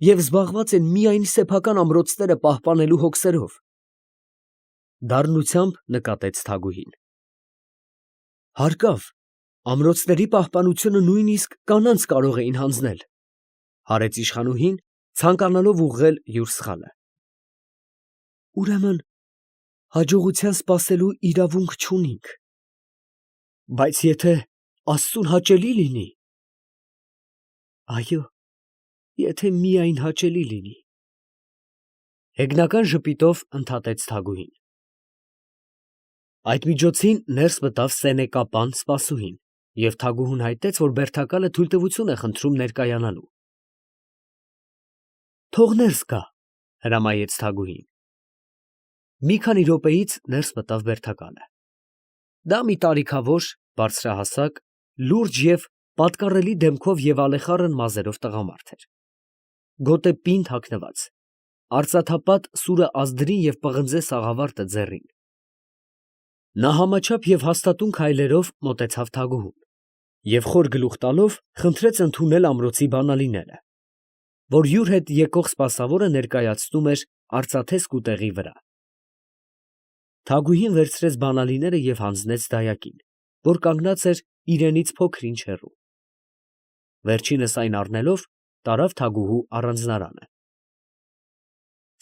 և զբաղված են միայն սեփական ամրոցները պահպանելու հոգսերով։ Դառնությամբ նկատեց Թագուհին։ Հարկավ, ամրոցների պահպանությունը նույնիսկ կանանց կարող էին հանձնել, հարեց իշխանուհին, ցանկանալով ուղղել յուր սխալը։ Ուրեմն հաջողության սպասելու իրավունք չունինք։ Բայց եթե Աստծուն հաճելի լինի։ Այո, եթե միայն հաճելի լինի։ Հեգնական ժպիտով ընդհատեց Թագուհին։ Այդ միջոցին ներս մտավ սենեկապան սպասուհին, և Թագուհուն հայտնեց, որ բերդակալը թույլտվություն է խնդրում ներկայանալու։ Թող ներս գա, հրամայեց Թագուհին։ Մի քանի րոպեից ներս մտավ բերդակալը։ Դա մի տարիքավոր, բարձրահասակ, լուրջ և պատկառելի դեմքով և ալեխառն մազերով տղամարդ էր։ Գոտե պինդ հագնված, արծաթապատ սուրը ազդրին և պղնձե սաղավարտը ձեռին։ Նա համաչափ և հաստատուն քայլերով մոտեցավ Թագուհուն և խոր գլուխ տալով խնդրեց ընդունել ամրոցի բանալիները, որ յուր հետ եկող սպասավորը ներկայացնում էր արծաթե սկուտեղի վրա։ Թագուհին վերցրեց բանալիները և հանձնեց դայակին, որ կանգնած էր իրենից փոքր-ինչ հեռու։ Վերջինս այն առնելով, տարավ Թագուհու առանձնարանը։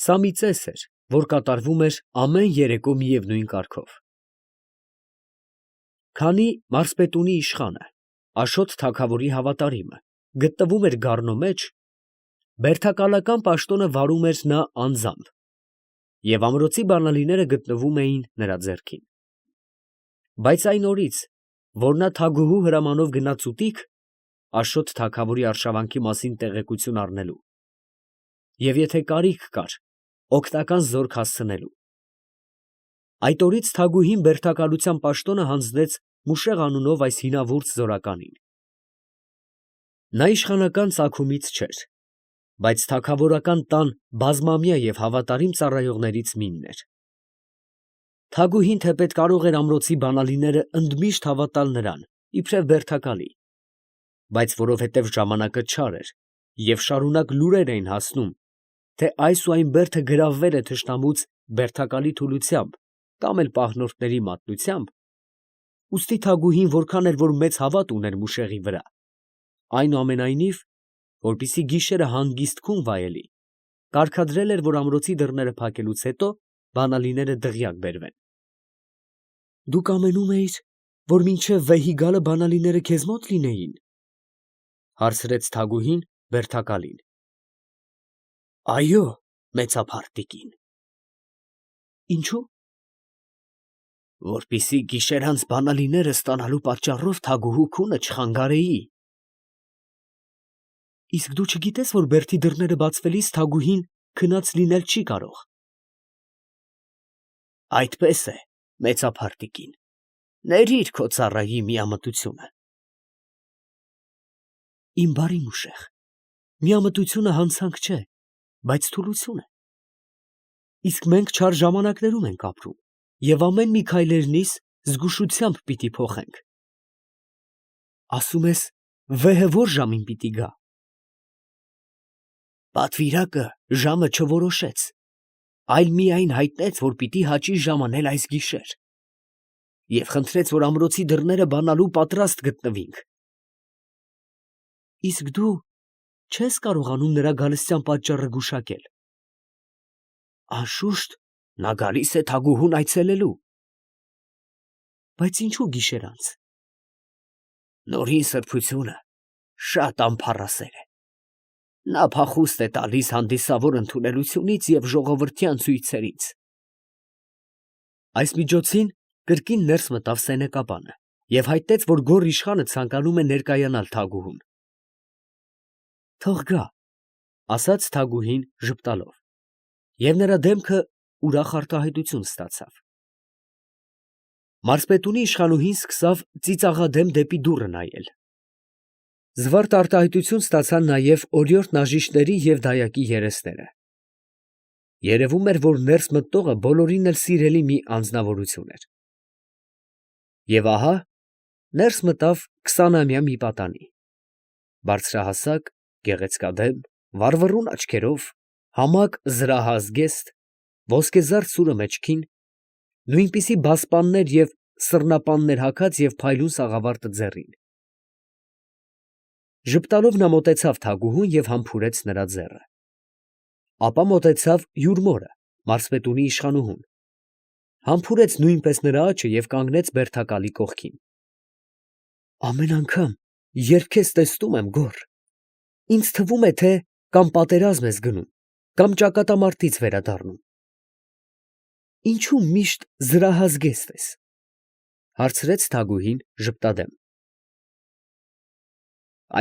Սա մի ծես էր, որ կատարվում էր ամեն երեկո միևնույն կարգով։ Քանի մարզպետունի իշխանը, Աշոտ թագավորի հավատարիմը, գտնվում էր գառնո մեջ, բերդակալական պաշտոնը վարում էր նա անձամբ, և ամրոցի բանալիները գտնվում էին նրա ձեռքին։ Բայց այն օրից, որ նա Թագուհու հրամանով գնաց ուտիկ, Աշոտ թագավորի արշավանքի մասին տեղեկություն առնելու, և եթե կարիք կար, օգնական զորք հասցնելու, այդ օրից Թագուհին բերդակալության պաշտոնը հանձնեց Մուշեղ անունով այս հինավուրց զորականին։ Նա իշխանական ծագումից չէր, բայց թագավորական տան բազմամյա և հավատարիմ ծառայողներից մինն էր։ Թագուհին թեպետ կարող էր ամրոցի բանալիները ընդմիշտ հավատալ նրան, իբրև բերդակալի, բայց որովհետև ժամանակը չար էր և շարունակ լուրեր էին հասնում, թե այս ու այն բերդը գրավվել է թշնամուց բերդակալի թուլությամբ կամ էլ պահնորդների մատնությամբ, ուստի Թագուհին որքան էլ որ մեծ հավատ ուներ Մուշեղի վրա, այնուամենայնիվ, որպեսզի գիշերը հանգիստ քուն վայելի, կարգադրել էր, որ ամրոցի դռները փակելուց հետո բանալիները դղյակ բերվեն։ Դուք ամենում էիր, որ մինչև վեհի գալը բանալիները քեզ մոտ լինեին, հարցրեց Թագուհին բերդակալին։ Այո, մեծափարթ տիկին։ Ինչո՞ւ։ Որպեսզի գիշերանց բանալիները ստանալու պատճառով Թագուհու քունը չխանգարեի։ Իսկ դու չգիտես, որ բերդի դռները բացվելիս Թագուհին քնած լինել չի կարող։ Այդպես է, մեծափարթ տիկին, ներիր քո ծառայի միամտությունը։ Իմ բարի Մուշեղ, միամտությունը հանցանք չէ, բայց թուլություն է։ Իսկ մենք չար ժամանակներում ենք ապրում, և ամեն մի քայլերնից զգուշությամբ պիտի փոխենք։ Ասում ես, վեհը ո՞ր ժամին պիտի գա։ Պատվիրակը ժամը չորոշեց, այլ միայն հայտնեց, որ պիտի հաճի ժամանել այս գիշեր, և խնդրեց, որ ամրոցի դռները բանալու պատրաստ գտնվինք։ Իսկ դու չես կարողանում նրա գալստյան պատճառը գուշակել։ Անշուշտ, նա գալիս է Թագուհուն այցելելու։ Բայց ինչու գիշերանց։ Նորին սրբությունը շատ ամփառասեր է։ Նա փախուստ է տալիս հանդիսավոր ընդունելությունից և ժողովրդյան ցույցերից։ Այս միջոցին կրկին ներս մտավ սենեկապանը և հայտնեց, որ գոռ իշխանը ցանկանում է ներկայանալ Թագուհուն։ Թող գա, ասաց Թագուհին ժպտալով, և նրա դեմքը ուրախ արտահայտություն ստացավ։ Մարզպետունի իշխանուհին սկսավ ծիծաղադեմ դեպի դուռը նայել։ Զվարթ արտահայտություն ստացան նաև օրիորդ նաժիշտների և դայակի երեսները։ Երևում էր, որ ներս մտնողը բոլորին էլ սիրելի մի անձնավորություն էր։ Եվ ահա ներս մտավ 20-ամյա մի պատանի, բարձրահասակ, գեղեցկադեմ, վառվռուն աչքերով, համակ զրահազգեստ, ոսկեզարդ սուրը մեջքին, նույնպիսի բասպաններ և սռնապաններ հագած և փայլուն սաղավարտը ձեռին։ Ժպտալով նա մոտեցավ Թագուհուն և համբուրեց նրա ձեռը։ Ապա մոտեցավ յուր մորը, մարզպետունի իշխանուհուն, համբուրեց նույնպես նրա աջը և կանգնեց բերդակալի կողքին։ Ամեն անգամ, երբ քեզ տեսնում եմ, գոռ, ինձ թվում է, թե կամ պատերազմ ես գնում, կամ ճակատամարտից վերադառնում։ Ինչու միշտ զրահազգեստ ես, հարցրեց Թագուհին ժպտադեմ։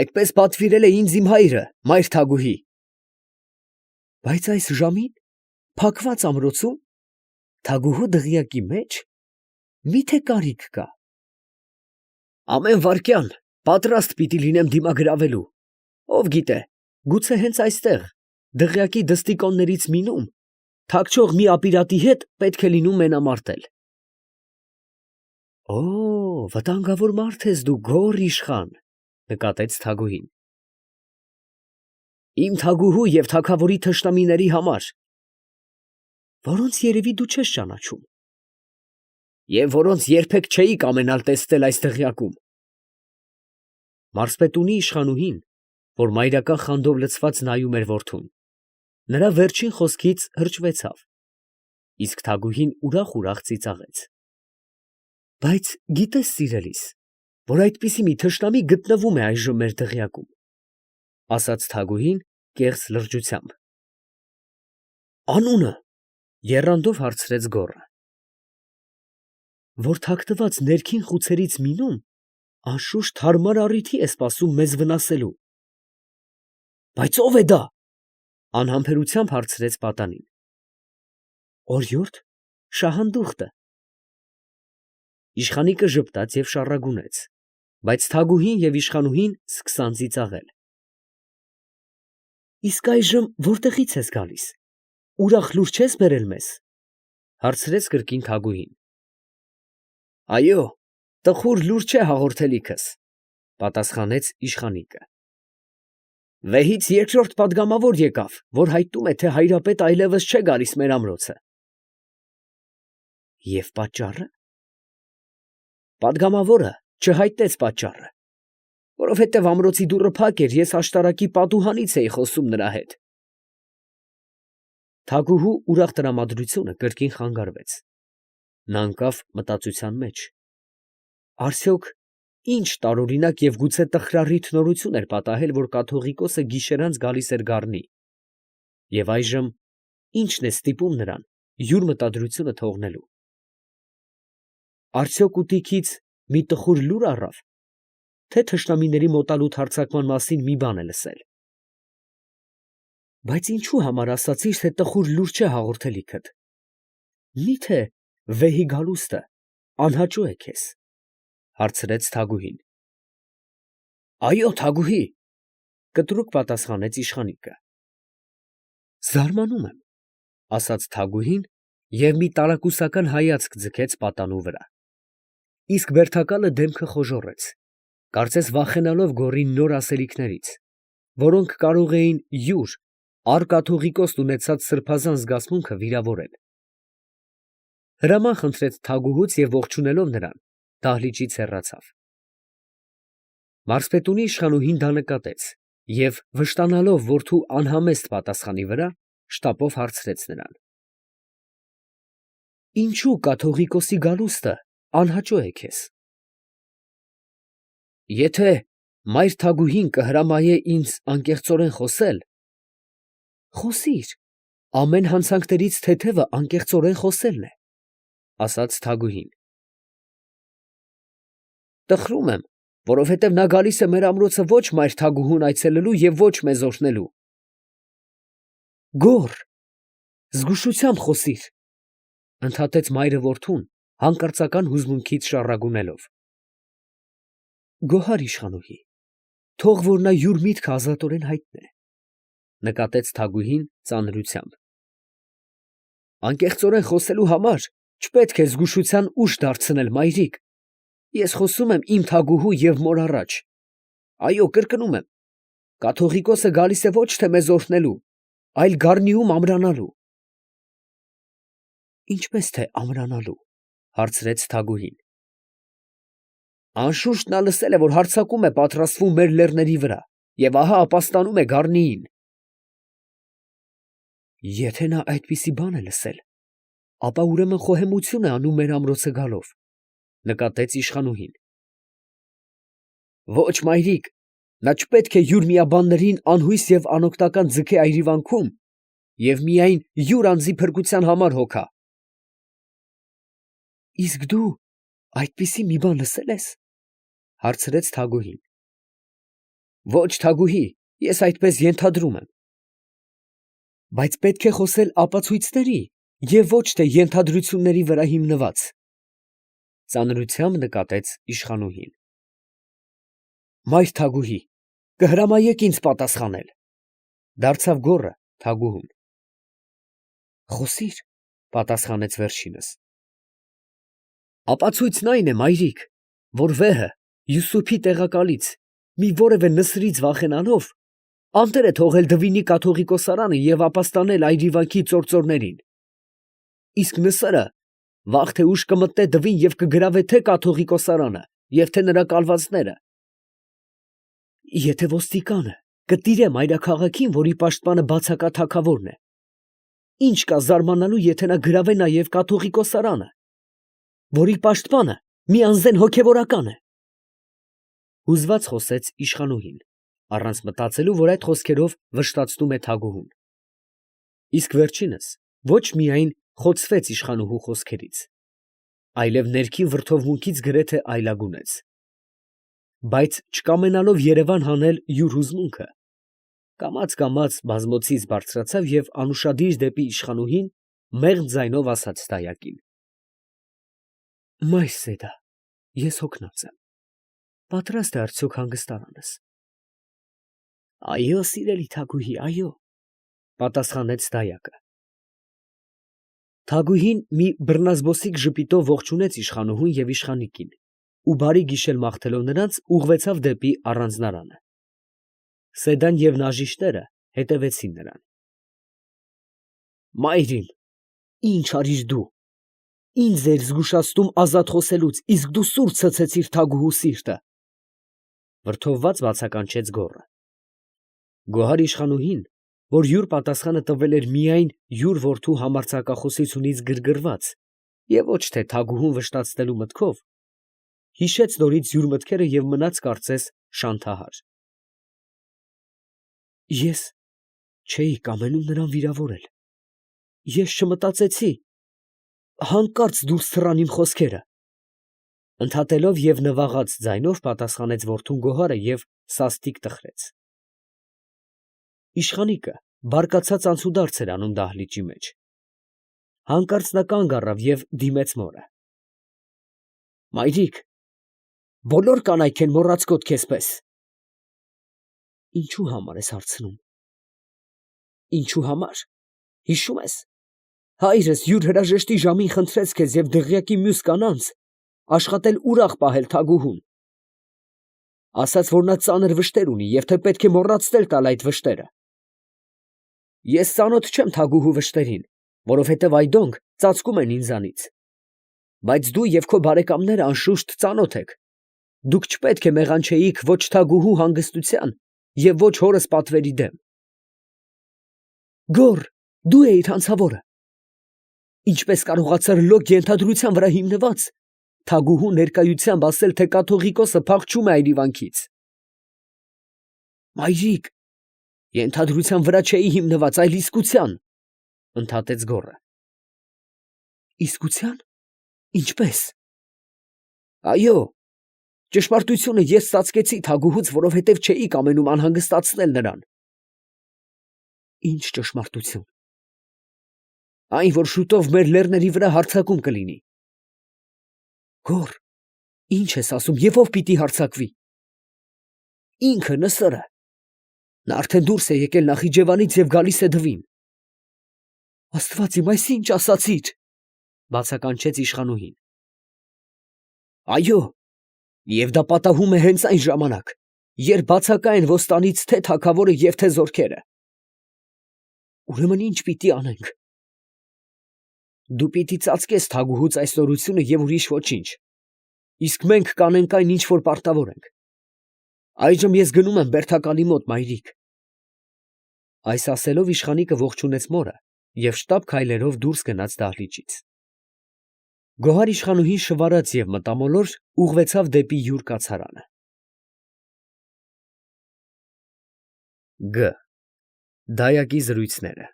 Այդպես պատվիրել է ինձ իմ հայրը, մայր Թագուհի։ Բայց այս ժամին, փակված ամրոցում, Թագուհու դղյակի մեջ, մի՞թե կարիք կա։ Ամեն վայրկյան պատրաստ պիտի լինեմ դիմագրավելու, ով գիտե, գուցե հենց այստեղ, դղյակի դստիկոններից մինում, թաքչող մի ապիրատի հետ պետք է լինում մենամարտել։ Օ, վտանգավոր մարդ ես դու, գոռ իշխան, նկատեց Թագուհին։ Իմ Թագուհու և թագավորի թշնամիների համար, որոնց երևի դու չես ճանաչում, և որոնց երբեք չէի կամենալ տեսնել այս դղյակում։ Մարզպետունի իշխանուհին, որ մայրական խանդով լցված նայում էր որդուն, նրա վերջին խոսքից հրճվեցավ, իսկ Թագուհին ուրախ ծիծաղեց։ Բայց գիտես, սիրելիս, որ այդպիսի մի թշնամի գտնվում է այժմ մեր դղյակում, ասաց Թագուհին կեղծ լրջությամբ։ Անունը, եռանդով հարցրեց գոռը։ Որ թաքնված ներքին խուցերից մինում, անշուշտ հարմար առիթի է սպասում մեզ վնասելու։ Բայց ո՞վ է դա, անհամբերությամբ հարցրեց պատանին։ Օրիորդ Շահանդուխտը։ Իշխանիկը ժպտաց և շառագունեց, բայց Թագուհին և իշխանուհին սկսան ծիծաղել։ Իսկ այժմ որտեղից ես գալիս, ուրախ լուր չես բերել մեզ, հարցրեց կրկին Թագուհին։ Այո, տխուր լուր չէ հաղորդելիքս, պատասխանեց իշխանիկը։ Վեհից երկրորդ պատգամավոր եկավ, որ հայտնում է, թե հայրապետ այլևս չէ գալիս մեր ամրոցը։ Եվ պատճառը։ Պատգամավորը չհայտնեց պատճառը, որովհետև ամրոցի դուռը փակ էր, ես աշտարակի պատուհանից էի խոսում նրա հետ։ Թագուհու ուրախ տրամադրությունը կրկին խանգարվեց։ Նա ընկավ մտածության մեջ։ Արդյոք ինչ տարօրինակ և գուցե տխրառիթ նորություն էր պատահել, որ կաթողիկոսը գիշերանց գալիս էր գառնի, և այժմ ի՞նչն է ստիպում նրան յուր մտադրությունը թողնելու։ Արդյոք ուտիքից մի տխուր լուր առավ, թե թշնամիների մոտալուտ հարձակման մասին մի բան է լսել։ Բայց ինչու համար ասացիր, թե տխուր լուր չէ հաղորդելիքդ։ Մի՞թե վեհի գալուստը անհաճո է քեզ, հարցրեց Թագուհին։ Այո, Թագուհի, կտրուկ պատասխանեց իշխանիկը։ Զարմանում եմ, ասաց Թագուհին և մի տարակուսական հայացք ձգեց պատանու վրա, իսկ բերդակալը դեմքը խոժոռեց, կարծես վախենալով գոռի նոր ասելիքներից, որոնք կարող էին յուր արկաթողիկոստ ունեցած սրբազան զգացմունքը վիրավորել։ Հրաման խնդրեց Թագուհուց և ողջունելով նրան, դահլիճից հեռացավ։ Մարզպետունի իշխանուհին դա նկատեց և վշտանալով որդու անհամեստ պատասխանի վրա, շտապով հարցրեց նրան. Ինչու կաթողիկոսի գալուստը անհաճո է քեզ։ Եթե մայր Թագուհին կհրամայե ինձ անկեղծորեն խոսել, խոսիր, ամեն հանցանքներից թեթևը անկեղծորեն խոսելն է, ասաց Թագուհին։ Տխրում եմ, որովհետև նա գալիս է մեր ամրոցը ոչ մայր թագուհուն այցելելու և ոչ մեզ օրհնելու։ Գոռ, զգուշությամբ խոսիր, ընդհատեց մայրը որդուն, հանկարծական հուզմունքից շառագունելով։ Գոհար իշխանուհի, թող որ նա յուր միտքը ազատորեն հայտնե, նկատեց թագուհին ծանրությամբ։ Անկեղծորեն խոսելու համար չպետք է զգուշության ուժ դարձնել, մայրիկ։ Ես խոսում եմ իմ թագուհու և մոր առաջ։ Այո, կրկնում եմ, կաթողիկոսը գալիս է ոչ թե մեզ օրհնելու, այլ գառնիում ամրանալու։ Ինչպես թե ամրանալու, հարցրեց թագուհին։ Անշուշտ նա լսել է, որ հարձակում է պատրաստվում մեր լեռների վրա, և ահա ապաստանում է գառնիին։ Եթե նա այդպիսի բան է լսել, ապա ուրեմն խոհեմություն է անում մեր ամրոցը գալով, նկատեց իշխանուհին։ Ոչ, մայրիկ, նա չպետք է յուր միաբաններին անհույս և անօգնական ձգե այրիվանքում և միայն յուր անձի փրկության համար հոգա։ Իսկ դու այդպիսի մի բան լսել ես, հարցրեց թագուհին։ Ոչ, թագուհի, ես այդպես ենթադրում եմ։ Բայց պետք է խոսել ապացույցների և ոչ թե ենթադրությունների վրա հիմնված, ծանրությամբ նկատեց իշխանուհին։ Մայր թագուհի, կհրամայեք ինձ պատասխանել, դարձավ գոռը թագուհուն։ Խոսիր, պատասխանեց վերջինս։ Ապացույցն այն է, մայրիկ, որ վեհը Յուսուփի տեղակալից մի որևէ նսրից վախենալով անտեր է թողել Դվինի կաթողիկոսարանը և ապաստանել այրիվանքի ծործորներին։ Իսկ նսրը վաղ թե ուշ կմտնե Դվին և կգրավե թե կաթողիկոսարանը և թե նրա կալվածները։ Եթե ոստիկանը կտիրե մայրաքաղաքին, որի պաշտպանը բացակա թագավորն է, ինչ կա զարմանալու, եթե նա գրավե նաև կաթողիկոսարանը, որի պաշտպանը մի անզեն հոգևորական է։ Հուզված խոսեց իշխանուհին, առանց մտածելու, որ այդ խոսքերով վշտացնում է թագուհուն։ Իսկ վերջինս ոչ միայն խոցվեց իշխանուհու խոսքերից, այլև ներքին վրդովմունքից գրեթե այլագունեց։ Բայց չկամենալով երևան հանել յուր հուզմունքը, կամաց բազմոցից բարձրացավ և անուշադիր դեպի իշխանուհին մեղմ ձայնով ասաց դայակին. Մայր Սեդա, ես հոգնած եմ, պատրաստ է արդյոք հանգստանալս։ Այո, սիրելի թագուհի, այո, պատասխանեց դայակը։ Թագուհին մի բռնազբոսիկ ժպիտով ողջունեց իշխանուհուն և իշխանիկին ու բարի գիշեր մաղթելով նրանց, ուղղվեցավ դեպի առանձնարանը։ Սեդան և նաժիշտերը հետևեցին նրան։ Մայր իմ, ի՞նչ արիր դու։ Ինձ էր զգուշացնում ազատ խոսելուց, իսկ դու սուր ցցեցիր թագուհու սիրտը, վրդովված բացականչեց գոռը։ Գոհար իշխանուհին, որ յուր պատասխանը տվել էր միայն յուր որդու համարձակախոսությունից գրգռված և ոչ թե թագուհուն վշտացնելու մտքով, հիշեց նորից յուր մտքերը և մնաց կարծես շանթահար։ Ես չէի կամենում նրան վիրավորել։ Ես չմտածեցի, հանկարծ դուրս թռան իմ խոսքերը, ընդհատելով և նվաղած ձայնով պատասխանեց որդուն գոհարը և սաստիկ տխրեց։ Իշխանիկը բարկացած անցուդարձ էր անում դահլիճի մեջ։ Հանկարծ նա կանգ առավ և դիմեց մորը։ Մայրիկ, բոլոր կանայք են մոռացկոտ քեզպես։ Ինչու համար ես հարցնում։ Ինչու համար, հիշում ես, հայրս յուր հրաժեշտի ժամին խնդրեց քեզ և դղյակի մյուս կանանց աշխատել ուրախ պահել թագուհուն։ Ասաց, որ նա ծանր վշտեր ունի և թե պետք է մոռացնել տալ այդ վշտերը։ Ես ծանոթ չեմ թագուհու վշտերին, որովհետև այդոնք ծածկում են ինձանից։ Բայց դու և քո բարեկամները անշուշտ ծանոթ եք։ Դուք չպետք է մեղանչեիք ոչ թագուհու հանգստության և ոչ հորս պատվերի դեմ։ Գոռ, դու էիր հանցավորը։ Ինչպես կարողացար լոկ ենթադրության վրա հիմնված թագուհու ներկայությամբ ասել, թե կաթողիկոսը փախչում է այրիվանքից։ Մայրիկ, ենթադրության վրա չէի հիմնված, այլ իսկության, ընդհատեց գոռը։ Իսկության։ Ինչպես։ Այո, Ճշմարտությունը ես ծածկեցի Թագուհուց, որովհետև չէի կամենում անհանգստացնել նրան։ Ինչ ճշմարտություն։ Այն, որ շուտով մեր լեռների վրա հարձակում կլինի։ Գոռ, ինչ ես ասում եւ ով պիտի հարձակվի։ Ինքը Նսրը։ Նա արդեն դուրս է եկել Նախիջևանից եւ գալիս է Դվին։ Աստված իմ, այս ինչ ասացիր, բացականչեց իշխանուհին։ Այո, եւ դա պատահում է հենց այն ժամանակ, երբ բացակա են ոստանից թե թագավորը եւ թե զորքերը։ Ուրեմն ինչ պիտի անենք։ Դու պիտի ծածկես Թագուհուց այս նորությունը եւ ուրիշ ոչինչ։ Իսկ մենք կանենք այն, ինչ որ պարտավոր ենք։ Այժմ ես գնում եմ Բերդակալի մոտ, մայրիկ։ Այս ասելով իշխանիկը ողջունեց մորը եւ շտապ քայլերով դուրս գնաց դահլիճից։ Գոհար իշխանուհին շվարած եւ մտամոլոր ուղղվեցավ դեպի յուր կացարանը։ Գ. Դայակի զրույցները։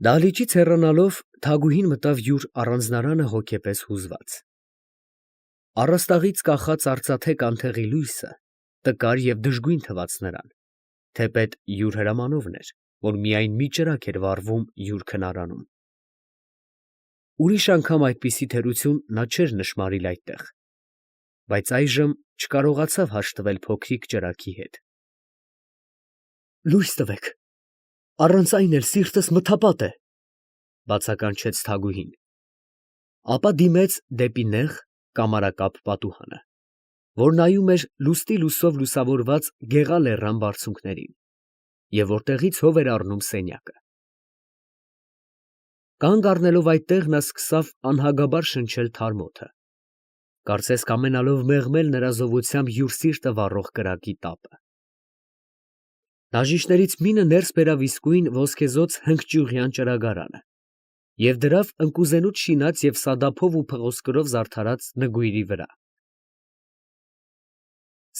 Դահլիճից հեռանալով Թագուհին մտավ յուր առանձնարանը հոգեպես հուզված։ Առաստաղից կախած արծաթե կանթեղի լույսը տկար եւ դժգույն թվաց նրան, թեպետ յուր հրամանովն էր, որ միայն մի ճրագ էր վառվում յուր քնարանում։ Ուրիշ անգամ այդպիսի թերություն նա չէր նշմարիլ այդտեղ, բայց այժմ չկարողացավ հաշտվել փոքրիկ ճրագի հետ։ Լույս տվեք, առանց այն էլ սիրտս մթապատ է, բացականչեց Թագուհին, ապա դիմեց դեպի նեղ կամարակապ պատուհանը, որ նայում էր լուստի լուսով լուսավորված գեղա լեռան բարձունքներին, և որտեղից հով էր առնում սենյակը։ Կանգ առնելով այդտեղ նա սկսավ անհագաբար շնչել թարմ օդը, կարծես կամենալով մեղմել նրա զովությամբ յուր սիրտը վառող կրակի տապը։ Բաժիշտներից մինը ներս բերավ իսկույն ոսկեզօծ հնգճյուղյան ճրագարանը և դրավ ընկուզենուց շինած և սադափով ու փղոսկրով զարդարած նգույրի վրա։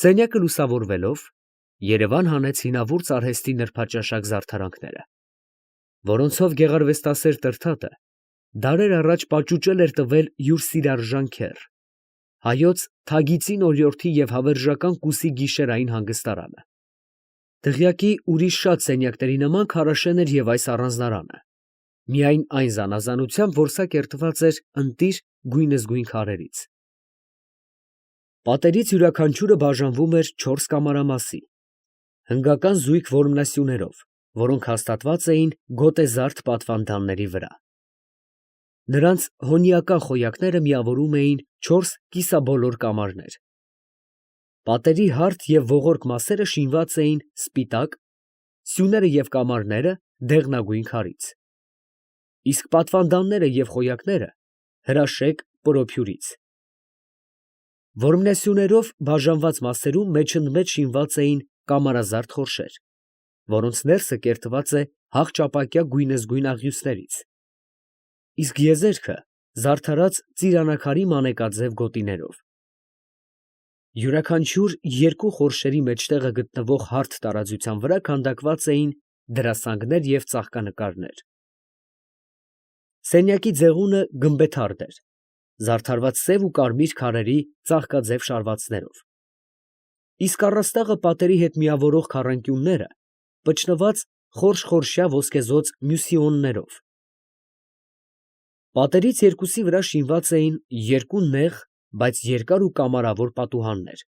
Սենյակը լուսավորվելով, Երևան հանեց հինավուրց արհեստի նրբաճաշակ զարդարանքները, որոնցով գեղարվեստասեր Տրդատը դարեր առաջ պաճուճել էր տվել յուր սիրարժան քեռ, հայոց Թագիծին օրիորդի և հավերժական Կուսի գիշերային հանգստարանը։ Դղյակի ուրիշ շատ սենյակների նման քարաշեն էր և այս առանձնարանը, միայն այն զանազանությամբ, որ սա կերտված էր ընտիր գույնզգույն քարերից։ Պատերից յուրաքանչյուրը բաժանվում էր 4 կամարամասի, հնգական զույգ որմնասյուներով, որոնք հաստատված էին գոտեզարդ պատվանդանների վրա։ Նրանց հոնիական խոյակները միավորում էին 4 կիսաբոլոր կամարներ։ Պատերի հարթ և ողորկ մասերը շինված էին սպիտակ, սյուները և կամարները դեղնագույն քարից, իսկ պատվանդանները և խոյակները հրաշեկ պրոփյուրից։ Որմնասյուներով բաժանված մասերում մեջընդմեջ շինված էին կամարազարդ խորշեր, որոնց ներսը կերտված է հաղճապակյա գույնզգույն աղյուսներից, իսկ եզերքը զարդարած ծիրանակարի մանեկաձև գոտիներով։ Յուրաքանչյուր երկու խորշերի մեջտեղը գտնվող հարթ տարածության վրա քանդակված էին դրասանգներ և ծաղկանկարներ։ Սենյակի ձեղունը գմբեթարդ էր, զարդարված սև ու կարմիր քարերի ծաղկաձև շարվածներով, իսկ առաստաղը պատերի հետ միավորող քառանկյունները պճնված խորշ֊խորշյա ոսկեզօծ մյուսիոններով։ Պատերից երկուսի վրա շինված էին երկու նեղ, բայց երկար ու կամարավոր պատուհաններ,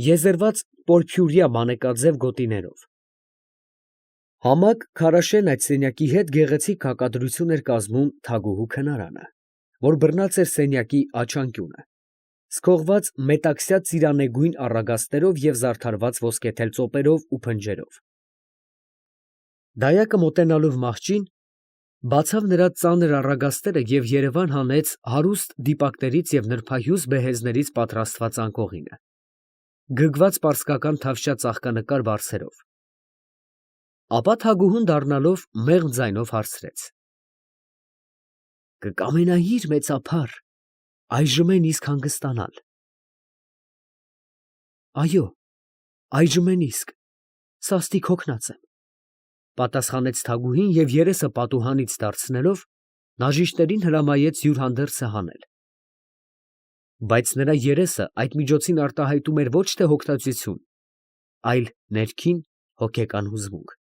եզերված պորփյուրյա մանեկաձև գոտիներով։ Համակ քարաշեն այդ սենյակի հետ գեղեցիկ հակադրություն էր կազմում Թագուհու քնարանը, որ բռնած էր սենյակի աջ անկյունը, սքողված մետաքսյա ծիրանեգույն առագաստներով և զարդարված ոսկեթել ծոպերով ու փնջերով։ Դայակը մոտենալով մահճին, բացավ նրա ծանր առագաստերը և Երևան հանեց հարուստ դիպակներից և նրբահյուզ բեհեզներից պատրաստված անկողինը, գրգված պարսկական թավշյա ծաղկանկար վարսերով։ Ապա Թագուհուն դառնալով մեղմ ձայնով հարցրեց. կկամենայիր մեծափառ այժմ են իսկ հանգստանալ։ Այո, այժմ են իսկ, սաստիկ հոգնած եմ, պատասխանեց Թագուհին և երեսը պատուհանից դարձնելով բաժիշտներին հրամայեց յուր հանդերձը հանել։ բայց նրա երեսը այդ միջոցին արտահայտում էր ոչ թե հոգնածություն, այլ ներքին հոգեկան հուզմունք,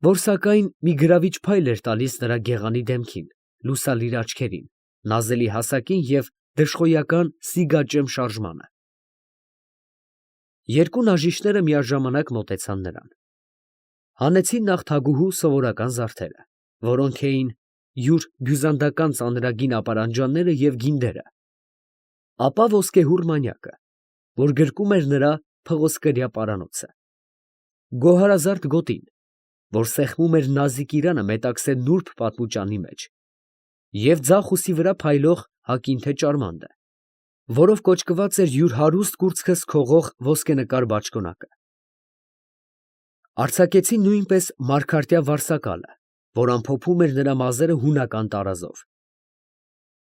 որ սակայն մի գրավիչ փայլ էր տալիս նրա գեղանի դեմքին, լուսալիր աչքերին, նազելի հասակին և դժխոյական սիգաճեմ շարժմանը։ Երկու նաժիշտները միաժամանակ մոտեցան նրան։ Հանեցին նախ թագուհու սովորական զարդերը, որոնք էին յուր բյուզանդական ծանրագին ապարանջանները և գինդերը, ապա ոսկեհուռ մանյակը, որ գրկում էր նրա փղոսկրյա պարանոցը, գոհարազարդ գոտին, որ սեղմում էր նազիկ իրանը մետաքսե նուրբ պատմուճանի մեջ, և ձախ ուսի վրա փայլող հագին թե ճարմանդը, որով կոճկված էր յուր հարուստ կուրծքս քողող ոսկենկար բաճկոնակը։ Արձակեցին նույնպես մարգարտյա վարսակալը, որ ամփոփում էր նրա մազերը հունական տարազով։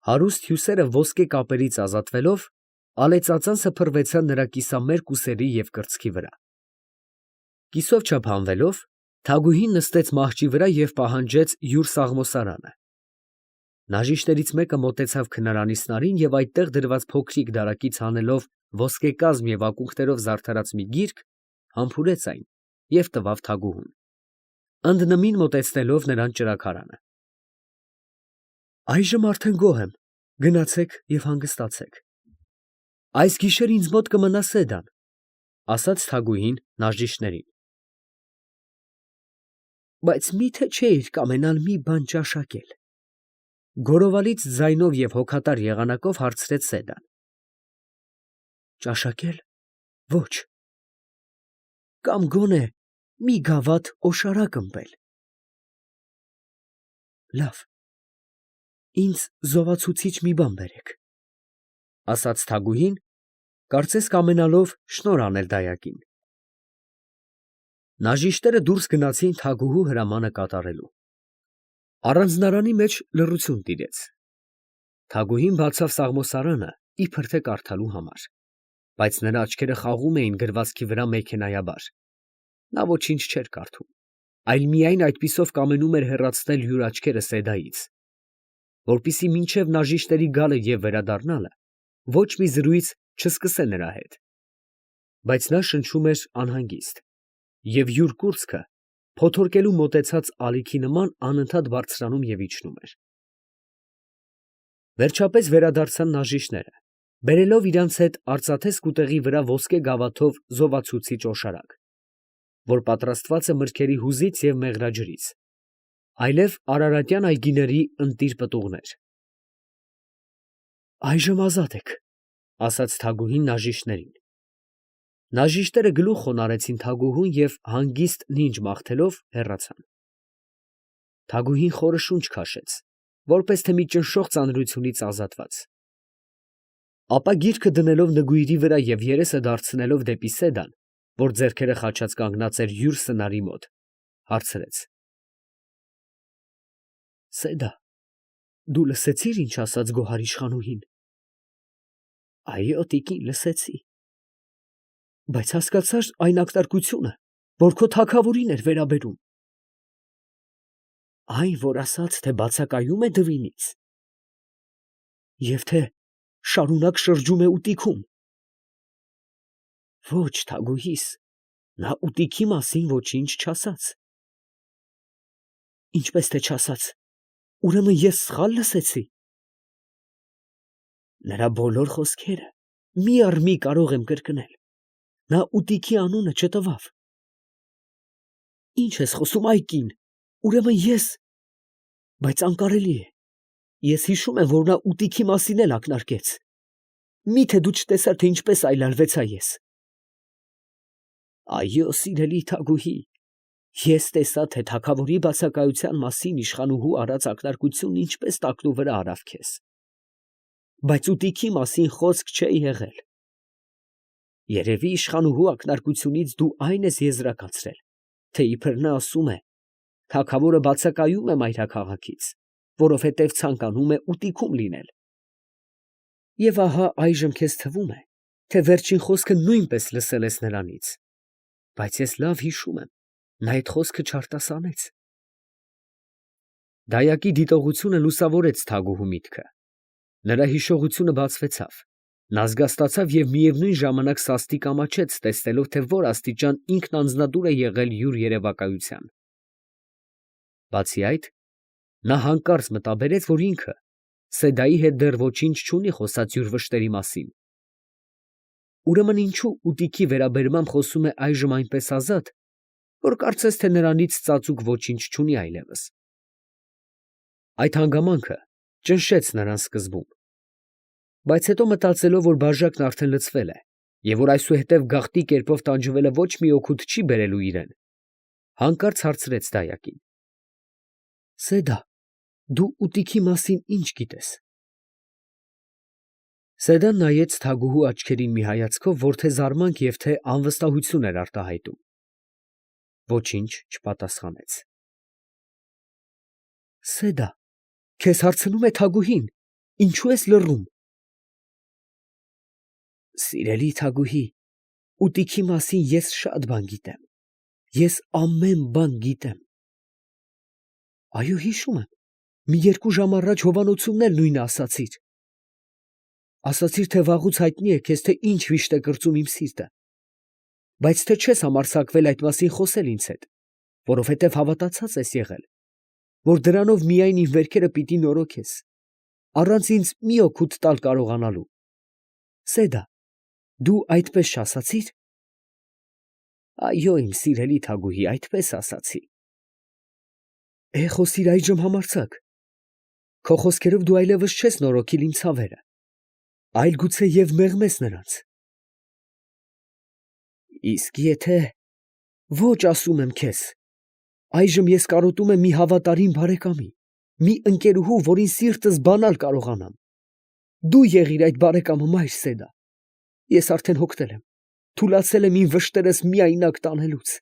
Հարուստ հյուսերը ոսկե կապերից ազատվելով, ալեծածանցը փռվեցան նրա կիսամերկ ուսերի և կրծքի վրա։ Կիսով չափ հանվելով, թագուհին նստեց մահճի վրա և պահանջեց յուր սաղմոսարանը։ Նաժիշտներից մեկը մոտեցավ քնարանիցնարին և այդտեղ դրված փոքրիկ դարակից հանելով ոսկեկազմ և ակունքներով զարդարած մի գիրք, համբուրեց այն և տվավ թագուհուն, ընդնմին մոտեցնելով նրան ճրագարանը։ Այժմ արդեն գոհ եմ, գնացեք և հանգստացեք։ Այս գիշեր ինձ մոտ կմնա Սեդան, ֊ ասաց թագուհին նաժիշտներին։ Բայց մի՞թե չէիր կամենալ մի բան ճաշակել, ֊ գոռովալից ձայնով և հոգատար եղանակով հարցրեց Սեդան։ Ճաշակել, ոչ, կամ գոնե մի գավաթ օշարակ ըմպել։ Լավ, ինձ զովացուցիչ մի բան բերեք, ֊ ասաց թագուհին, կարծես կամենալով շնորհ անել դայակին։ Նաժիշտները դուրս գնացին թագուհու հրամանը կատարելու։ Առանձնարանի մեջ լռություն տիրեց։ Թագուհին բացավ սաղմոսարանը, իբր թե կարդալու համար, բայց նրա աչքերը խաղում էին գրվածքի վրա մեքենայաբար։ Նա ոչինչ չէր կարդում, այլ միայն այդպիսով կամենում էր հեռացնել յուր աչքերը Սեդայից, որպեսզի մինչև նաժիշտների գալը և վերադառնալը ոչ մի զրույց չսկսե նրա հետ։ Բայց նա շնչում էր անհանգիստ, և յուր կուրծքը փոթորկելու մոտեցած ալիքի նման անընդհատ բարձրանում և իջնում էր։ Վերջապես վերադարձան նաժիշտները, բերելով իրանց հետ արծաթե սկուտեղի վրա ոսկե գավաթով զովացուցիչ օշարակ, որ պատրաստված է մրգերի հուզից և մեղրաջրից, այլև արարատյան այգիների ընտիր պտուղներ։ Այժմ ազատ եք, ֊ ասաց թագուհին նաժիշտներին։ Նաժիշտները գլուխ խոնարհեցին թագուհուն և հանգիստ նինջ մաղթելով հեռացան։ Թագուհին խորը շունչ քաշեց, որպես թե մի ճնշող ծանրությունից ազատված։ Ապա գիրքը դնելով նգույրի վրա և երեսը դարձնելով դեպի Սեդան, որ ձեռքերը խաչած կանգնած էր յուր սնարի մոտ, հարցրեց. Սեդա, դու լսեցի՞ր, ինչ ասաց գոհարիշխանուհին։ Այո, տիկին, լսեցի։ Բայց հասկացա՞ր այն ակնարկությունը, որ քո թագավորին էր վերաբերում։ Այն, որ ասաց, թե բացակայում է դվինից, և թե շարունակ շրջում է ուտիքում։ Ոչ, թագուհիս, նա ուտիքի մասին ոչինչ չասաց։ Ինչպես թե չասաց, ուրեմն ես սխալ լսեցի։ Նրա բոլոր խոսքերը մի առ մի կարող եմ կրկնել, նա ուտիքի անունը չտվավ։ Ի՞նչ ես խոսում, ա՛յ կին, ուրեմն ես… Բայց անկարելի է, ես հիշում եմ, որ նա ուտիքի մասին էլ ակնարկեց։ Մի՞թե դու չտեսար, թե ինչպես այլայլվեցա ես։ Այո, սիրելի թագուհի, ես տեսա, թե թագավորի բացակայության մասին իշխանուհու արած ակնարկությունն ինչպես տակնուվրա արավ քեզ։ Բայց ուտիքի մասին խոսք չէ եղել։ Երևի իշխանուհու ակնարկությունից դու այն ես եզրակացրել, թե իբր նա ասում է. թագավորը բացակայում է մայրաքաղաքից, որովհետև ցանկանում է ուտիքում լինել։ Եվ ահա այժմ քեզ թվում է, թե վերջին խոսքը նույնպես լսել ես նրանից, բայց ես լավ հիշում եմ, նա այդ խոսքը չարտասանեց։ Դայակի դիտողությունը լուսավորեց թագուհու միտքը։ Նրա հիշողությունը բացվեցավ, նա զգաստացավ և միևնույն ժամանակ սաստիկ ամաչեց, տեսնելով, թե որ աստիճան ինքն անձնադուր է եղել յուր երևակայության։ Բացի այդ, նա հանկարծ մտաբերեց, որ ինքը Սեդայի հետ դեռ ոչինչ չունի խոսած յուր վշտերի մասին։ Ուրեմն ինչու ուտիքի վերաբերմամբ խոսում է այժմ այնպես ազատ, որ կարծես թե նրանից ծածուկ ոչինչ չունի այլևս։ Այդ հանգամանքը ճնշեց նրան սկզբում, բայց հետո մտածելով, որ բաժակն արդեն լցվել է և որ այսուհետև գաղտի կերպով տանջվելը ոչ մի օգուտ չի բերելու իրեն, հանկարծ հարցրեց դայակին. «Սեդա, դու ուտիքի մասին ինչ գիտես»։ Սեդան նայեց թագուհու աչքերին մի հայացքով, որ թե զարմանք և թե անվստահություն էր արտահայտում։ Ոչինչ չպատասխանեց։ «Սեդա, քեզ հարցնում է թագուհին, ինչու ես լռում»։ «Սիրելի թագուհի, ուտիքի մասին ես շատ բան գիտեմ, ես ամեն բան գիտեմ»։ «Այո, հիշում եմ, մի 2 ժամ առաջ հովանոցումն էլ նույնը ասացիր։ Ասացիր, թե վաղուց հայտնի է քեզ, թե ինչ վիշտ է կրծում իմ սիրտը, բայց թե չես համարձակվել այդ մասին խոսել ինձ հետ, որովհետև հավատացած ես եղել, որ դրանով միայն իմ վերքերը պիտի նորոգես, առանց ինձ մի օգուտ տալ կարողանալու։ Սեդա, դու այդպես չասացի՞ր»։ «Այո, իմ սիրելի թագուհի, այդպես ասացի»։ «Խոսիր այժմ համարձակ, քո խոսքերով դու այլևս չես նորոգիլ իմ ցավերը, այլ գուցեև մեղմես նրանց»։ «Իսկ եթե…» «Ոչ, ասում եմ քեզ, այժմ ես կարոտում եմ մի հավատարիմ բարեկամի, մի ընկերուհու, որին սիրտս բանալ կարողանամ։ Դու եղիր այդ բարեկամը, մայր Սեդա։ Ես արդեն հոգնել եմ, թուլացել եմ իմ վշտերս միայնակ տանելուց։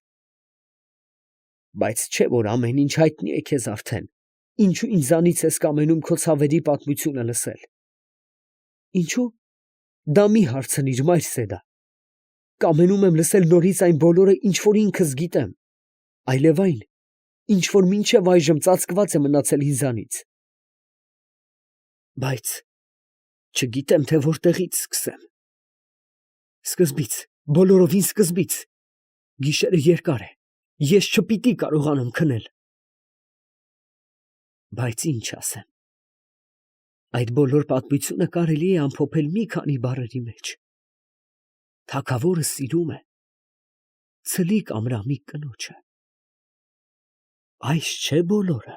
Բայց չէ՞ որ ամեն ինչ հայտնի է քեզ արդեն, ինչու ինձանից ես կամենում քո ցավերի պատմությունը լսել։ Ինչու՞։ Դա մի հարցնիր, մայր Սեդա։ Կամենում եմ լսել նորից այն բոլորը, ինչ որ ինքս գիտեմ, այլև այն, ինչ որ մինչև այժմ ծածկված է մնացել ինձանից։ Բայց չգիտեմ, թե որտեղից սկսեմ։ Սկզբից, բոլորովին սկզբից։ Գիշերը երկար է, ես չպիտի կարողանամ քնել։ Բայց ինչ ասեմ։ Այդ բոլոր պատմությունը կարելի է ամփոփել մի քանի բառերի մեջ. թագավորը սիրում է ցլիկ ամրամի կնոջը։ Այս չէ բոլորը։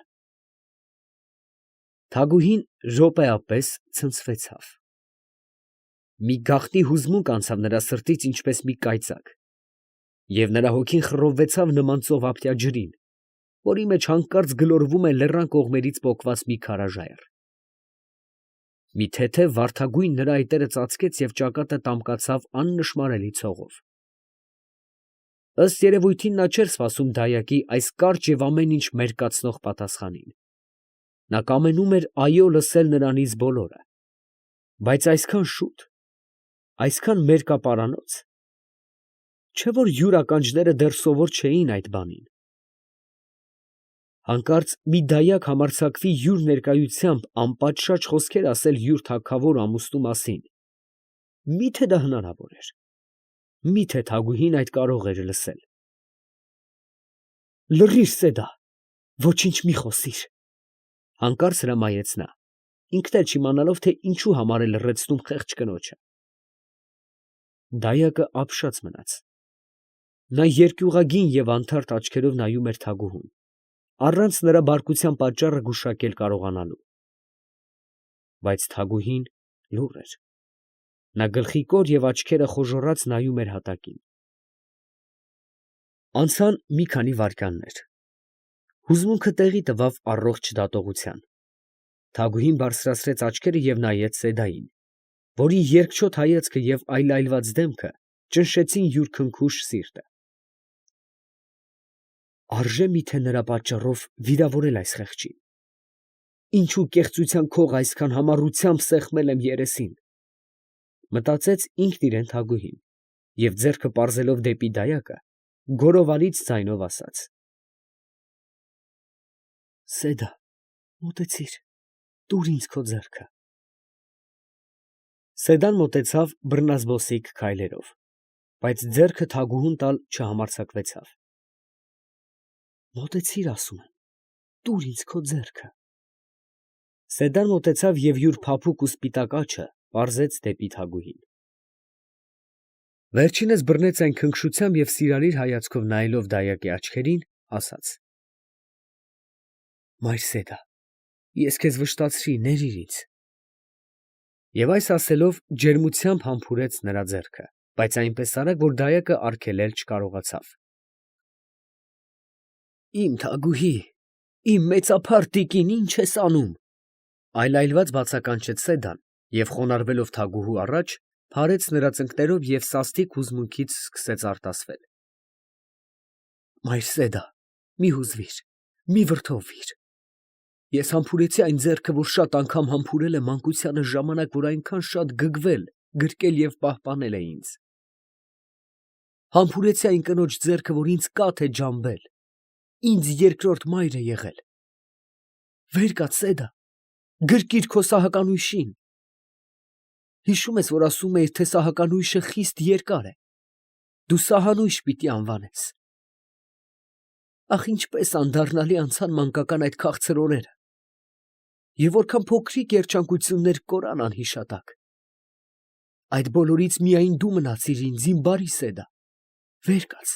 Թագուհին րոպեապես ցնցվեցավ։ Մի գաղտնի հուզմունք անցավ նրա սրտից ինչպես մի կայծակ, և նրա հոգին խռովվեցավ նման ծովափնյա ջրին, որի մեջ հանկարծ գլորվում է լեռան կողմերից պոկված մի քարաժայռ։ Մի թեթև վարդագույն նրա այտերը ծածկեց և ճակատը տամկացավ աննշմարելի ցողով։ Ըստ երևույթին նա չէր սպասում դայակի այս կարճ և ամեն ինչ մերկացնող պատասխանին։ Նա կամենում էր այո լսել նրանից բոլորը, բայց այսքան շուտ, այսքան մերկապարանոց, չէ՞ որ յուր ականջները դեռ սովոր չէին այդ բանին։ Հանկարծ մի դայակ համարձակվի յուր ներկայությամբ անպատշաճ խոսքեր ասել յուր թագավոր ամուսնու մասին, մի՞թե դա հնարավոր էր։ Մի՞թե թագուհին այդ կարող էր լսել։ Լռիր, Սեդա, ոչինչ մի խոսիր, հանկարծ հրամայեց նա, ինքն էլ չիմանալով, թե ինչու համար է լռեցնում խեղճ կնոջը։ Դայակը ապշած մնաց։ Նա երկյուղագին և անթարթ աչքերով նայում էր թագուհուն, առանց նրա բարկության պատճառը գուշակել կարողանալու։ Բայց թագուհին լուռ էր։ Նա գլխիկոր և աչքերը խոժոռած նայում էր հատակին։ Անցան մի քանի վայրկյաններ։ Հուզմունքը տեղի տվավ առողջ դատողության։ Թագուհին բարձրացրեց աչքերը և նայեց Սեդային, որի երկչոտ հայացքը և այլայլված դեմքը ճնշեցին յուր քնքուշ սիրտը։ Արժե՞ միթե նրա պատճառով վիրավորել այս խեղճին։ Ինչու կեղծության քող այսքան համառությամբ սեղմել եմ երեսին, մտածեց ինքն իրեն թագուհին, և ձեռքը պարզելով դեպի դայակը, գոռովալից ձայնով ասաց. Սեդա, մոտեցիր, տուր ինձ քո ձեռքը։ Սեդան մոտեցավ բռնազբոսիկ քայլերով, բայց ձեռքը թագուհուն տալ չհամարձակվեցավ։ Մոտեցիր, ասում եմ, տուր ինձ քո ձեռքը։ Սեդան մոտեցավ և յուր փափուկ ու սպիտակ աջը պարզեց դեպի թագուհին։ Վերջինս բռնեց այն քնքշությամբ և սիրալիր հայացքով նայելով դայակի աչքերին, ասաց. «Մայր Սեդա, ես քեզ վշտացրի, ներիր ինձ»։ Եվ այս ասելով ջերմությամբ համբուրեց նրա ձեռքը, բայց այնպես արագ, որ դայակը արգելել չկարողացավ։ «Իմ թագուհի, իմ մեծափառ տիկին, ի՞նչ ես անում», այլայլված բացականչեց Սեդան և խոնարհվելով թագուհու առաջ, փարեց նրա ծնկներով և սաստիկ հուզմունքից սկսեց արտասվել։ «Մայր Սեդա, մի հուզվիր, մի վրդովվիր։ Ես համբուրեցի այն ձեռքը, որ շատ անգամ համբուրել է մանկությանս ժամանակ, որ այնքան շատ գգվել, գրկել և պահպանել է ինձ։ Համբուրեցի այն կնոջ ձեռքը, որ ինձ կաթ է ջամբել, ինձ երկրորդ մայր է եղել։ Վեր կաց, Սեդա, գրկիր քո սահականույշին։ Հիշում ես, որ ասում էիր, թե սահականույշը խիստ երկար է, դու սահանույշ պիտի անվանես։ Ախ, ինչպես անդառնալի անցան մանկական այդ քաղցր օրերը, և որքան փոքրիկ երջանկություններ կորան անհիշատակ։ Այդ բոլորից միայն դու մնացիր ինձ, իմ բարի Սեդա։ Վեր կաց,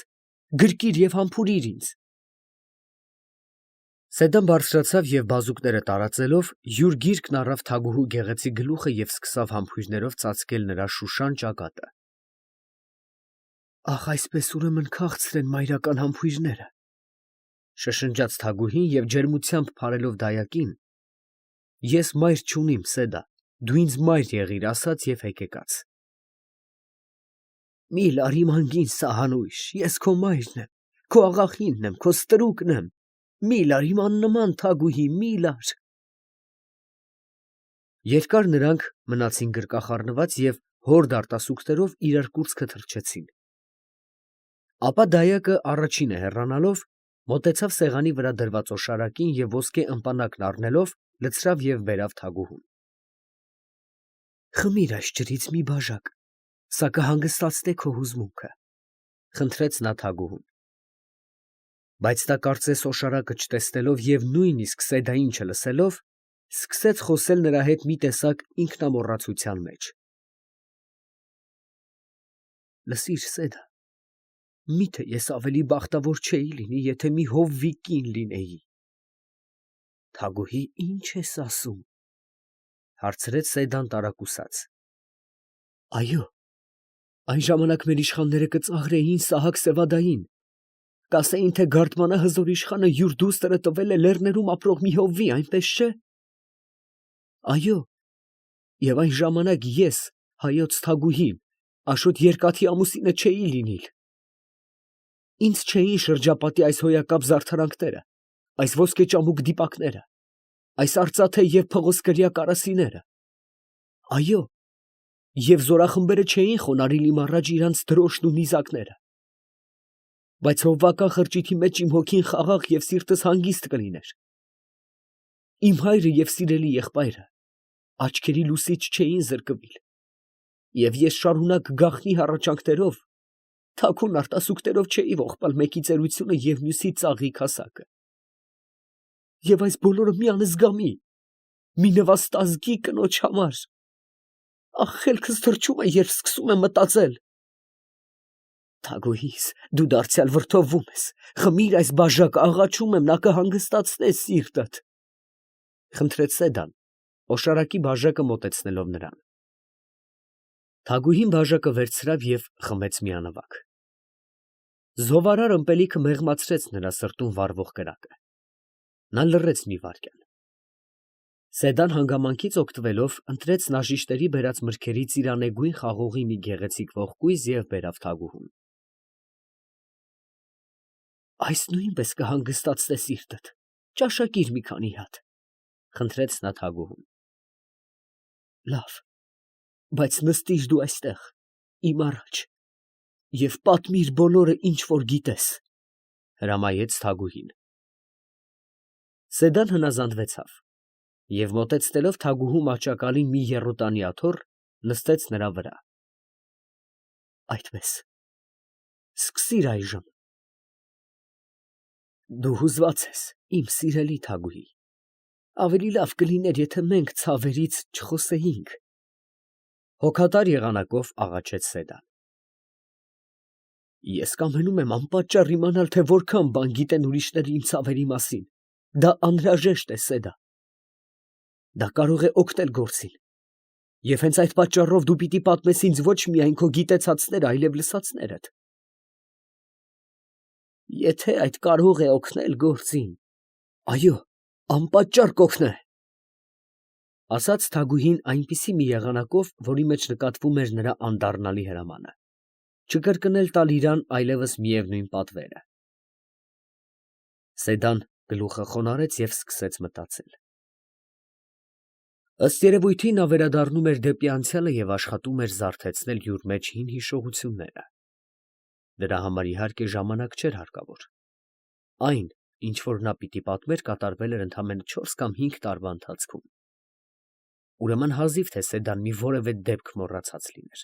գրկիր և համբուրիր ինձ։ Սեդան բարձրացավ և բազուկները տարածելով, յուր գիրկն առավ թագուհու գեղեցիկ գլուխը և սկսավ համբույրներով ծածկել նրա շուշան ճակատը։ Ախ, այսպես ուրեմն քաղցր են մայրական համբույրները, շշնջաց թագուհին և ջերմությամբ փարելով դայակին, ես մայր չունիմ, Սեդա, դու ինձ մայր եղիր, ասաց և հեկեկաց։ Մի լար իմ անգին սահանույշ, ես քո մայրն եմ, քո աղախինն եմ, քո ստրուկն եմ, մի լար իմ աննման թագուհի, մի լար։ Երկար նրանք մնացին գրկախառնված և հորդ արտասուքներով իրար կուրծքը թռչեցին։ Ապա դայակը առաջինը հեռանալով, մոտեցավ սեղանի վրա դրված օշարակին և ոսկե ըմպանակն առնելով, լցրավ և բերավ թագուհուն։ Խմիր այս ջրից մի բաժակ, սա կհանգստացնե քո հուզմունքը, խնդրեց նա թագուհուն։ Բայց նա կարծես օշարակը չտեսնելով և նույնիսկ Սեդային չլսելով, սկսեց խոսել նրա հետ մի տեսակ ինքնամոռացության մեջ. Լսիր, Սեդա, միթե ես ավելի բախտավոր չէի լինի, եթե մի հովվի կին լինեի։ Թագուհի, ի՞նչ ես ասում, հարցրեց Սեդան տարակուսած։ Այո, այն ժամանակ մեր իշխանները կծաղրեին Սահակ Սևադային, կասեին, թե Գարդմանա հզոր իշխանը յուր դուստրը տվել է լեռներում ապրող մի հովվի, այնպես չէ։ Այո, և այն ժամանակ ես, հայոց թագուհին, Աշոտ Երկաթի ամուսինը չէի լինիլ։ Ինձ չէին շրջապատի այս հոյակապ զարդարանքները, այս ոսկեճամուկ դիպակները, այս արծաթե և փղոսկրյա կարասիները։ Այո, և զորախմբերը չէին խոնարհիլ իմ առաջ իրանց դրոշն ու նիզակները։ Բայց հովվական խրճիթի մեջ իմ հոգին խաղաղ և սիրտս հանգիստ կլիներ։ Իմ հայրը և սիրելի եղբայրը աչքերի լուսից չէին զրկվիլ, և ես շարունակ գաղտնի հառաչանքներով, թաքուն արտասուքներով չէի ողբալ մեկի ծերությունը և մյուսի ծաղիկ հասակը։ Եվ այս բոլորը մի անզգամի, մի նվաստազգի կնոջ համար։ Ախ, խելքս թռչում է, երբ սկսում եմ մտածել։ Թագուհիս, դու դարձյալ վրդովվում ես, խմիր այս բաժակը, աղաչում եմ, նա կհանգստացնե սիրտդ, խնդրեց Սեդան, օշարակի բաժակը մոտեցնելով նրան։ Թագուհին բաժակը վերցրավ և խմեց միանվագ։ Զովարար ըմպելիքը մեղմացրեց նրա սրտում վառվող կրակը։ Նա լռեց մի վայրկյան։ Սեդան հանգամանքից օգտվելով ընտրեց նաժիշտերի բերած մրգերի ծիրանեգույն խաղողի մի գեղեցիկ ողկույզ և բերավ թագուհուն։ Այս նույնպես կհանգստացնե սիրտդ, ճաշակիր մի քանի հատ, խնդրեց նա թագուհուն։ Լավ, բայց նստիր դու այստեղ, իմ առաջ, և պատմիր բոլորը, ինչ որ գիտես, հրամայեց թագուհին։ Սեդան հնազանդվեցավ և մոտեցնելով թագուհու մահճակալին մի եռոտանի աթոռ, նստեց նրա վրա։ Այդպես, սկսիր այժմ։ Դու հուզված ես, իմ սիրելի Թագուհի, ավելի լավ կլիներ, եթե մենք ցավերից չխոսեինք։ Հոգատար եղանակով աղաչեց Սեդան։ Ես կամենում եմ անպատճառ իմանալ, թե որքան բան գիտեն ուրիշները իմ ցավերի մասին։ Դա անհրաժեշտ է, Սեդա։ Դա կարող է օգնել գործին։ Եվ հենց այդ պատճառով դու պիտի պատմես ինձ ոչ միայն քո գիտեցածները, այլև լսածներդ։ Եթե այդ կարող է օգնել գործին, այո, անպատճառ կօգնե, ասաց Թագուհին այնպիսի մի եղանակով, որի մեջ նկատվում էր նրա անդառնալի հրամանը, չկրկնել տալ իրան այլևս միևնույն պատվերը։ Սեդան գլուխը խոնարհեց և սկսեց մտածել։ Ըստ երևույթի նա վերադառնում էր դեպի անցյալը և աշխատում էր զարթեցնել յուր մեջ հին հիշողությունները։ Դրա համար իհարկե ժամանակ չէր հարկավոր։ Այն, ինչ որ նա պիտի պատմեր, կատարվել էր ընդամենը 4 կամ 5 տարվա ընթացքում։ Ուրեմն հազիվ թե Սեդան մի որևէ դեպք մոռացած լիներ։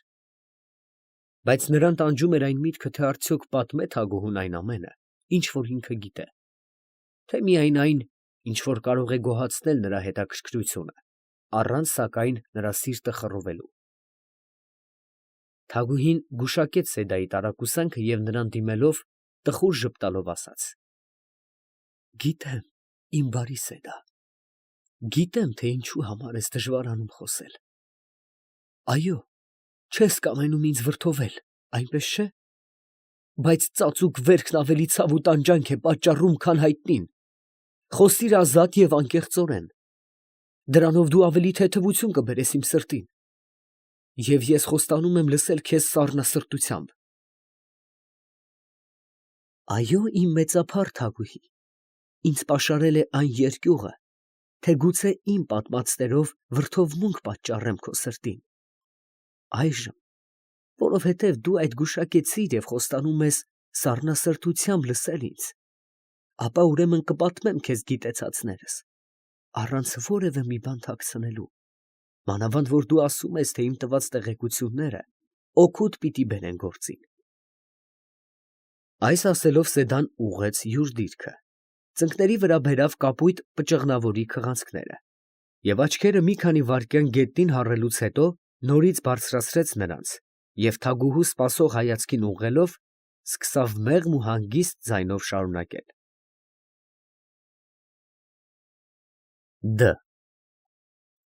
Բայց նրան տանջում էր այն միտքը, թե արդյոք պատմե Թագուհուն այն ամենը, ինչ որ ինքը գիտե, թե միայն այն, ինչ որ կարող է գոհացնել նրա հետաքրքրությունը, առանց սակայն նրա սիրտը խռովելու։ Թագուհին գուշակեց Սեդայի տարակուսանքը և նրան դիմելով, տխուր ժպտալով ասաց. Գիտեմ, իմ բարի Սեդա, գիտեմ, թե ինչու համար ես դժվարանում խոսել։ Այո, չես կամենում ինձ վրդովել, այնպես չէ՞։ Բայց ծածուկ վերքն ավելի ցավ ու տանջանք է պատճառում, քան հայտնին։ Խոսիր ազատ և անկեղծորեն։ Դրանով դու ավելի թեթևություն կբերես իմ սրտին։ Եվ ես խոստանում եմ լսել քեզ սառնասրտությամբ։ Այո, իմ մեծափառ Թագուհի, ինձ պաշարել է այն երկյուղը, թե գուցե իմ պատմածներով վրդովմունք պատճառեմ քո սրտին։ Այժմ, որովհետև դու այդ գուշակեցիր և խոստանում ես սառնասրտությամբ լսել ինձ, ապա ուրեմն կպատմեմ քեզ գիտեցածներս, առանց որևէ մի բան թաքցնելու, մանավանդ որ դու ասում ես, թե իմ տված տեղեկությունները օգուտ պիտի բերեն գործին։ Այս ասելով Սեդան ուղղեց յուր դիրքը, ծնկների վրա բերավ կապույտ պճղնավորի քղանցքները և աչքերը մի քանի վայրկյան գետնին հառելուց հետո նորից բարձրացրեց նրանց և Թագուհու սպասող հայացքին ուղղելով սկսավ մեղմ ու հանգիստ ձայնով շարունակել. Դ.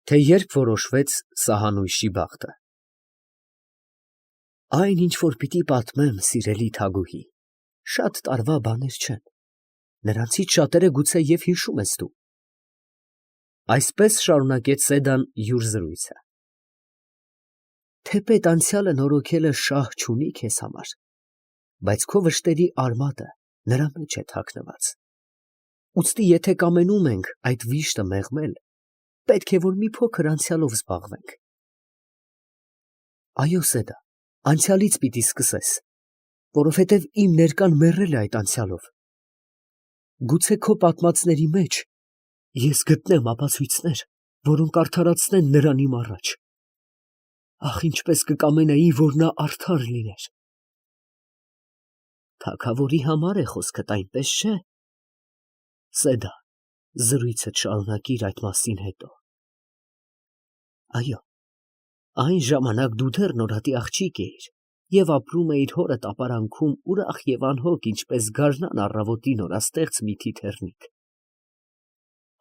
Թե երբ որոշվեց սահանույշի բախտը։ Այն, ինչ որ պիտի պատմեմ, սիրելի Թագուհի, շատ տարվա բաներ չեն, նրանցից շատերը գուցե և հիշում ես դու։ Այսպես շարունակեց Սեդան յուր զրույցը. Թեպետ անցյալը նորոգելը շահ չունի քեզ համար, բայց քո վշտերի արմատը նրա մեջ է թաքնված։ Ուստի եթե կամենում ենք այդ վիշտը մեղմել, պետք է որ մի փոքր անցյալով զբաղվենք։ Այո, Սեդա, անցյալից պիտի սկսես, որովհետև իմ ներկան մեռել է այդ անցյալով։ Գուցե քո պատմածների մեջ ես գտնեմ ապացույցներ, որոնք արդարացնեն նրան իմ առաջ։ Ախ, ինչպես կկամենայի, որ նա արդար լիներ։ Թագավորի համար է խոսքդ, այնպես չէ։ Սեդա, զրույցդ շարունակիր այդ մասին հետո։ Այո, այն ժամանակ դու դեռ նորատի աղջիկ էիր և ապրում էիր հորդ ապարանքում ուրախ և անհոգ, ինչպես գարնան առավոտին օրաստեղծ մի թիթեռնիկ։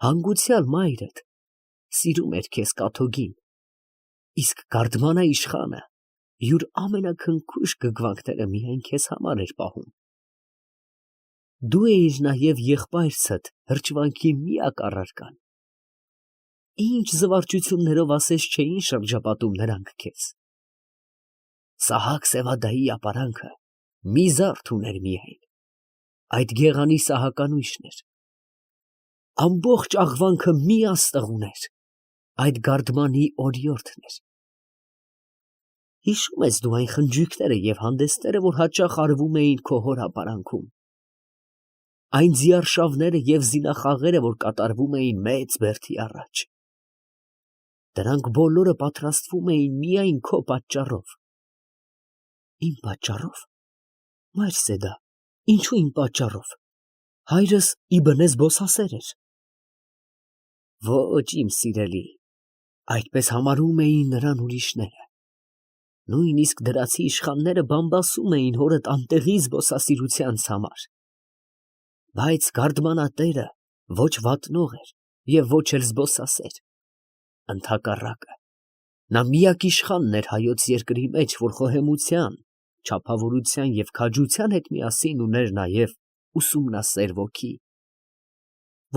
Հանգուցյալ մայրդ սիրում էր քեզ կաթոկին, իսկ գարդմանա իշխանը յուր ամենաքնքուշ գգվանքները միայն քեզ համար էր պահում։ Դու էիր նաև եղբայրցդ հրճվանքի միակ առարկան։ Ինչ զվարճություններով ասես չէին շրջապատում նրանք քեզ։ Սահակ Սևադայի ապարանքը մի զարդ ուներ միայն, այդ գեղանի սահականույշն էր։ Ամբողջ աղվանքը մի աստղ ուներ, այդ գարդմանի օրիորդն էր։ Հիշում ես դու այն խնջույքները և հանդեսները, որ հաճախ արվում էին քո հոր ապարանքում, այն ձիարշավները և զինախաղերը, որ կատարվում էին մեծ բերդի առաջ։ Դրանք բոլորը պատրաստվում էին միայն քո պատճառով։ Իմ պատճառով։ Մայր Սեդա, ինչու իմ պատճառով։ Հայրս Իբնե զբոսասեր էր։ Ոչ, իմ սիրելի, այդպես համարում էին նրան ուրիշները։ Նույնիսկ դրացի իշխանները բամբասում էին հորդ անտեղի զբոսասիրությանց համար։ Բայց գարդմանատերը ոչ վատնող էր և ոչ էլ զբոսասեր։ Ընդհակառակը, նա միակ իշխանն էր հայոց երկրի մեջ, որ խոհեմության, չափավորության և քաջության հետ միասին ուներ նաև ուսումնասեր ոգի,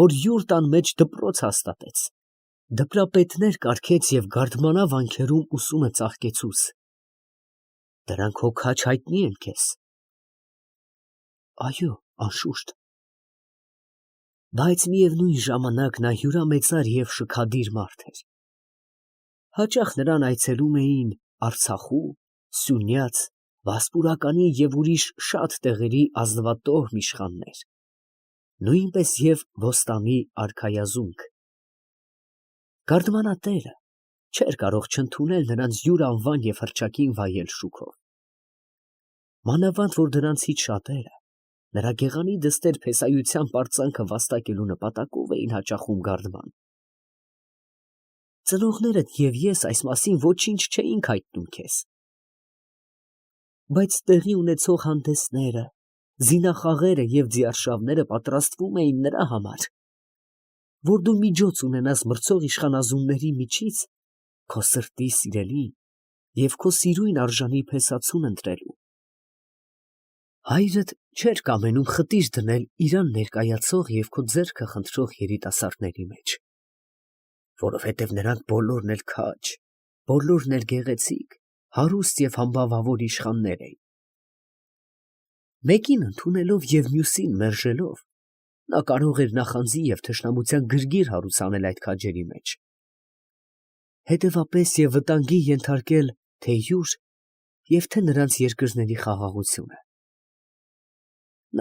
որ յուր տան մեջ դպրոց հաստատեց, դպրապետներ կարգեց և գարդմանա վանքերում ուսումը ծաղկեցուց։ Դրանք հո քաջ հայտնի են քեզ։ Այո, անշուշտ։ Բայց միևնույն ժամանակ նա հյուրամեծար և շքադիր մարդ էր։ Հաճախ նրան այցելում էին Արցախու, Սյունյաց, Վասպուրականի և ուրիշ շատ տեղերի ազնվատոհմ իշխաններ, նույնպես և Ոստանի արքայազունգ։ Գարդմանատերը չէր կարող չընդունել նրանց յուր անվան և հռչակին վայել շուքով։ Մանավանդ որ դրանցից շատերը նրա գեղանի դստեր փեսայության պարծանքը վաստակելու նպատակով էին հաճախում գարդման։ Ծնողներդ և ես այս մասին ոչինչ չէինք հայտնում քեզ։ Բայց տեղի ունեցող հանդեսները, զինախաղերը և ձիարշավները պատրաստվում էին նրա համար, որ դու միջոց ունենաս մրցող իշխանազունների միջից քո սրտի սիրելին և քո սիրույն արժանի փեսացուն ընտրելու։ Հայրդ չէր կամենում խտիր դնել իրան ներկայացող և քո ձեռքը խնդրող երիտասարդների մեջ, որովհետև նրանք բոլորն էլ քաջ, բոլորն էլ գեղեցիկ, հարուստ և համբավավոր իշխաններ էին։ Մեկին ընդունելով և մյուսին մերժելով, նա կարող էր նախանձի և թշնամության գրգիռ հարուցանել այդ քաջերի մեջ, հետևապես և վտանգի ենթարկել թե յուր և թե նրանց երկրների խաղաղությունը։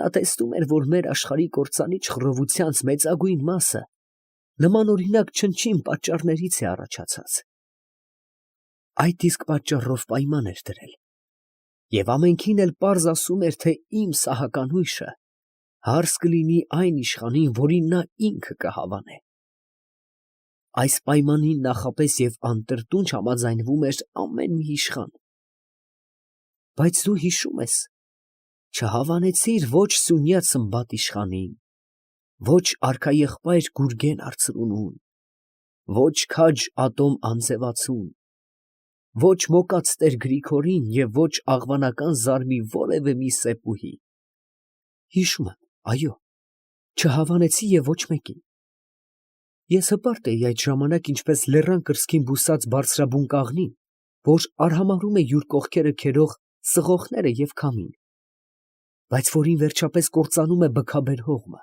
Նա տեսնում էր, որ մեր աշխարհի կործանիչ խռովությանց մեծագույն մասը նմանօրինակ չնչին պատճառներից է առաջացած։ Այդ իսկ պատճառով պայման էր դրել և ամենքին էլ պարզ ասում էր, թե իմ սահականույշը հարս կլինի այն իշխանին, որին նա ինքը կհավանե։ Այս պայմանին նախապես և անտրտունջ համաձայնվում էր ամեն մի իշխան։ Բայց դու հիշում ես, չհավանեցիր ոչ Սյունյաց Սմբատ իշխանին, ոչ արքաեղբայր Գուրգեն արծրունուն, ոչ քաջ Ատոմ Անձևացուն, ոչ մոկած տեր Գրիգորին և ոչ աղվանական զարմի որևէ մի սեպուհի։ Հիշում եմ, այո, չհավանեցի և ոչ մեկին։ Ես հպարտ էի այդ ժամանակ ինչպես լեռան կրծքին բուսած բարձրաբուն կաղնին, որ արհամարհում է յուր կողքերը քերող սղոխները և քամին, բայց որին վերջապես կործանում է բքաբեր հողմը։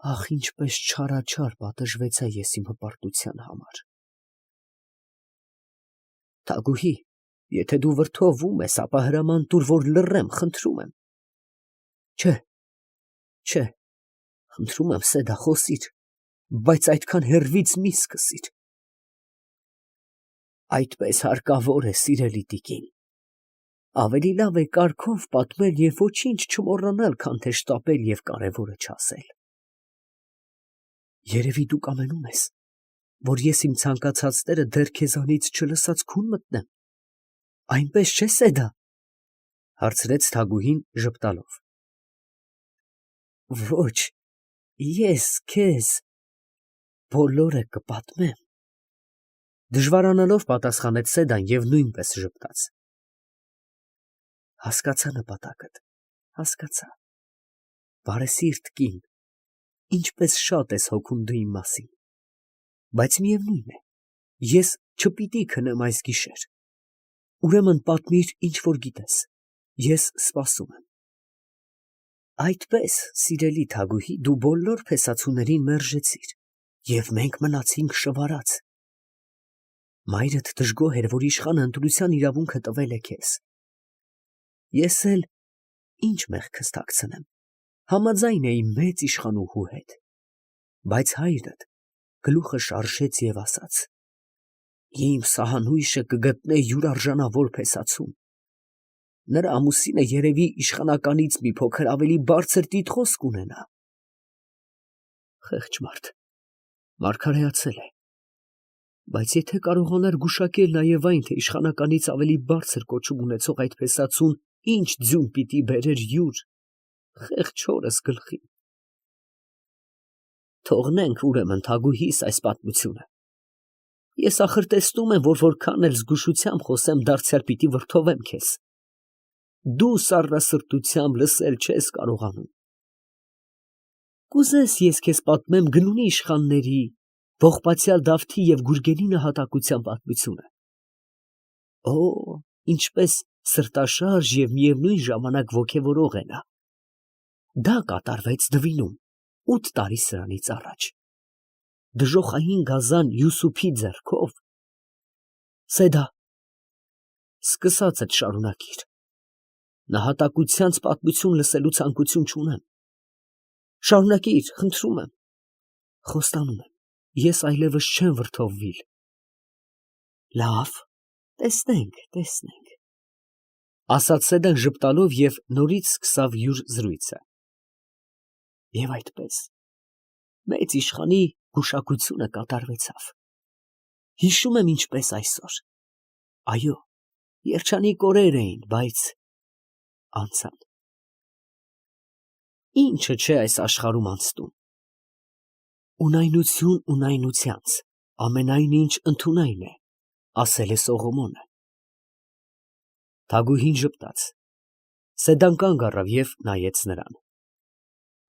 Ախ, ինչպես չարաչար պատժվեցա ես իմ հպարտության համար։ Թագուհի, եթե դու վրդովվում ես, ապա հրաման տուր, որ լռեմ, խնդրում եմ։ Չէ, չէ, խնդրում եմ, Սեդա, խոսիր, բայց այդքան հեռվից մի սկսիր։ Այդպես հարկավոր է, սիրելի տիկին։ Ավելի լավ է կարգով պատմել և ոչինչ չմոռանալ, քան թե շտապել և կարևորը չասել։ Երևի դու կամենում ես, որ ես իմ ցանկացածները դեռ քեզանից չլսած քուն մտնեմ, այնպես չէ՞, Սեդա, հարցրեց թագուհին ժպտալով։ Ոչ, ես քեզ բոլորը կպատմեմ, դժվարանալով պատասխանեց Սեդան և նույնպես ժպտաց։ Հասկացա նպատակդ, հասկացա, բարեսիրտ կին, ինչպես շատ ես հոգում դու իմ մասին, բայց միևնույն է, ես չպիտի քնեմ այս գիշեր, ուրեմն պատմիր, ինչ որ գիտես, ես սպասում եմ։ Այդպես, սիրելի թագուհի, դու բոլոր փեսացուներին մերժեցիր, և մենք մնացինք շվարած։ Մայրդ դժգոհ էր, որ իշխանը ընտրության իրավունքը տվել է քեզ։ Ես էլ ինչ մեղքս թաքցնեմ, համաձայն էի մեծ իշխանուհու հետ, բայց հայրդ գլուխը շարժեց և ասաց. «Իմ սահանույշը կգտնե յուր արժանավոր փեսացում. նրա ամուսինը երևի իշխանականից մի փոքր ավելի բարձր տիտղոս կունենա»։ Խեղճ մարդ, մարգարեացել է, բայց եթե կարողանար գուշակել նաև այն, թե իշխանականից ավելի բարձր կոչում ունեցող այդ փեսացուն ինչ ձյուն պիտի բերեր յուր խեղճ հորս գլխին։ Թողնենք ուրեմն Թագուհիս այս պատմությունը։ Ես ախր տեսնում եմ, որ որքան էլ զգուշությամբ խոսեմ, դարձյալ պիտի վրդովեմ քեզ։ Դու սառնասրտությամբ լսել չես կարողանում։ Կուզես ես քեզ պատմեմ գնունի իշխանների, ողբացյալ Դավթի և Գուրգենի նահատակության պատմությունը։ Օ, ինչպես սրտաշարժ և միևնույն ժամանակ ոգևորող է նա։ Դա կատարվեց Դվինում 8 տարի սրանից առաջ։ Դժոխային գազան Յուսուփի ձեռքով։ Սեդա, սկսածդ շարունակիր։ Նահատակությանց պատմություն լսելու ցանկություն չունեմ։ Շարունակիր, խնդրում եմ։ Խոստանում եմ, ես այլևս չեմ վրդովվիլ։ Լավ, տեսնենք, ասաց Սեդան ժպտալով և նորից սկսավ յուր զրույցը։ Եվ այդպես, մեծ իշխանի գուշակությունը կատարվեցավ։ Հիշում եմ ինչպես այսօր։ Այո, երջանիկ օրեր էին, բայց անցան։ Ինչը չէ այս աշխարհում անցնում։ Ունայնություն ունայնությանց, ամենայն ինչ ընդունայն է, ասել է Սողոմոնը։ Թագուհին ժպտաց։ Սեդան կանգ առավ և նայեց նրան։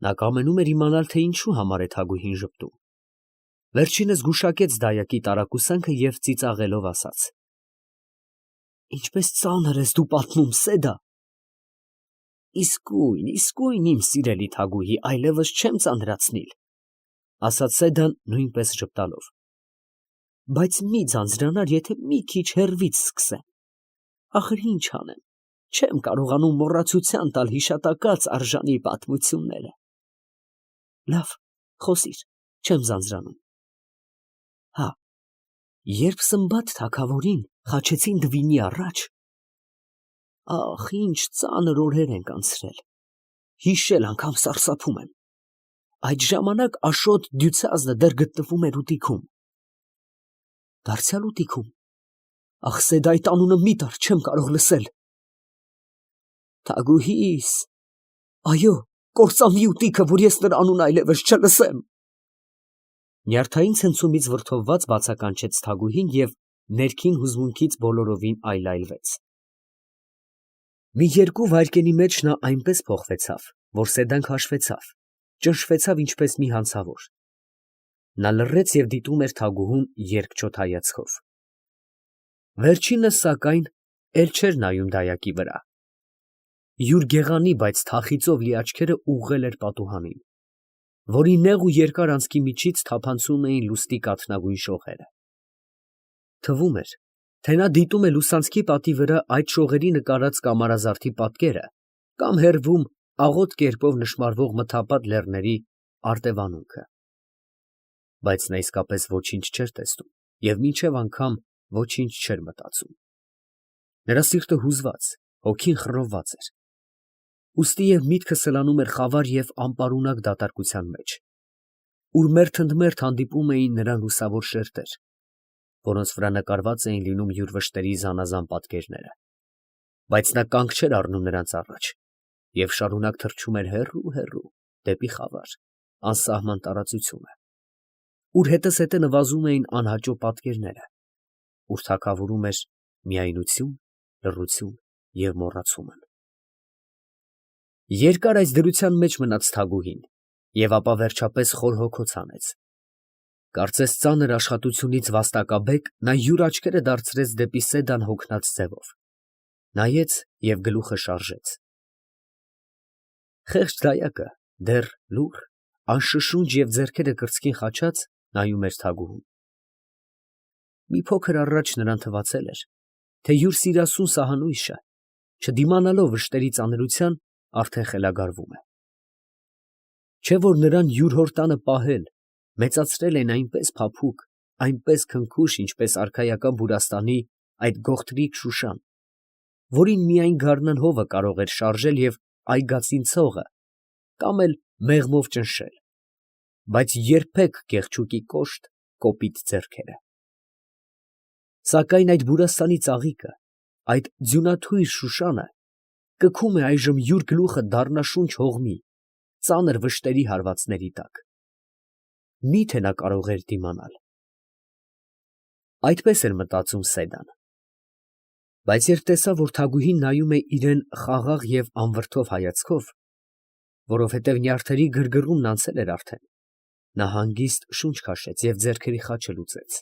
Նա կամենում էր իմանալ, թե ինչու համար է Թագուհին ժպտում։ Վերջինս գուշակեց դայակի տարակուսանքը և ծիծաղելով ասաց. Ինչպես ծանր ես դու պատմում, Սեդա։ Իսկույն, իմ սիրելի Թագուհի, այլևս չեմ ծանրացնիլ, ասաց Սեդան նույնպես ժպտալով։ Բայց մի ձանձրանար, եթե մի քիչ հեռվից սկսեմ։ Ախր ինչ անեմ, չեմ կարողանում մոռացության տալ հիշատակած արժանի պատմությունները։ Լավ, խոսիր, չեմ ձանձրանում։ Հա, երբ Սմբատ թագավորին խաչեցին Դվինի առաջ, ախ, ինչ ծանր օրեր ենք անցրել, հիշել անգամ սարսափում եմ։ Այդ ժամանակ Աշոտ Դյուցազնը դեռ գտնվում էր ուտիքում։ Դարձյալ ուտիքում։ Ախ, Սեդա, այդ անունը մի տար, չեմ կարող լսել։ Թագուհիս, այո, կործանվի ուտիքը, որ ես նրա անունը այլևս չլսեմ։ Նյարդային ցնցումից վրդովված բացականչեց Թագուհին և ներքին հուզմունքից բոլորովին այլայլվեց։ Մի երկու վայրկենի մեջ նա այնպես փոխվեցավ, որ Սեդան քաշվեցավ, ճնշվեցավ ինչպես մի հանցավոր։ Նա լռեց և դիտում էր Թագուհուն երկչոտ հայացքով։ Վերջինս, սակայն, էլ չէր նայում դայակի վրա։ Յուր գեղանի, բայց թախիծով լի աչքերը ուղղել էր պատուհանին, որի նեղ ու երկար անցքի միջից թափանցում էին լուսնի կաթնագույն շողերը։ Թվում էր, թե նա դիտում է լուսանցքի պատի վրա այդ շողերի նկարած կամարազարդի պատկերը կամ հեռվում աղոտ կերպով նշմարվող մթապատ լեռների արտևանունքը։ Բայց նա իսկապես ոչինչ չէր տեսնում և մինչև անգամ ոչինչ չէր մտածում։ Նրա սիրտը հուզված, հոգին խռովված էր։ Ուստի և միտքը սլանում էր խավար և անպարունակ դատարկության մեջ, ուր մերթընդմերթ հանդիպում էին նրան լուսավոր շերտեր, որոնց վրա նկարված էին լինում յուր վշտերի զանազան պատկերները։ Բայց նա կանգ չէր առնում նրանց առաջ և շարունակ թռչում էր հեռու դեպի խավար, անսահման տարածությունը, ուր հետզհետե նվազում էին անհաճո պատկերները, ուր թագավորում էր միայնություն, լռություն և մոռացում։ Երկար այս դրության մեջ մնաց Թագուհին և ապա վերջապես խոր հոգոց հանեց։ Կարծես ծանր աշխատությունից վաստակաբեկ նա յուր աչքերը դարձրեց դեպի Սեդան հոգնած ձևով, նայեց և գլուխը շարժեց։ Խեղճ դայակը դեռ լուռ, անշշունջ և ձեռքերը կրծքին խաչած նայում էր Թագուհուն։ Մի փոքր առաջ նրան թվացել էր, թե յուր սիրասուն սահանույշը, չդիմանալով վշտերի ծանրության, արդեն խելագարվում է։ Չէ՞ որ նրան յուր հոր տանը պահել մեծացրել են այնպես փափուկ, այնպես քնքուշ, ինչպես արքայական Բուրաստանի այդ գողտրիկ Շուշան, որին միայն գարնան հովը կարող էր շարժել և այգածին ցողը կամ էլ մեղմով ճնշել, բայց երբեք կեղչուկի կոշտ, կոպիտ ձեռքերը… Սակայն այդ Բուրաստանի ծաղիկը, այդ ձյունաթույր Շուշանը կգում է այժմ յուր գլուխը դառնաշունչ հողմի, ծանր վշտերի հարվածների տակ… Մի՞թե նա կարող էր դիմանալ… Այդպես էր մտածում Սեդան… Բայց երբ տեսավ, որ Թագուհին նայում է իրան խաղաղ և անվրդով հայացքով, որովհետև նյարդերի գրգռումն անցել էր արդեն, նա հանգիստ շունչ քաշեց և ձեռքերի խաչը լուծեց։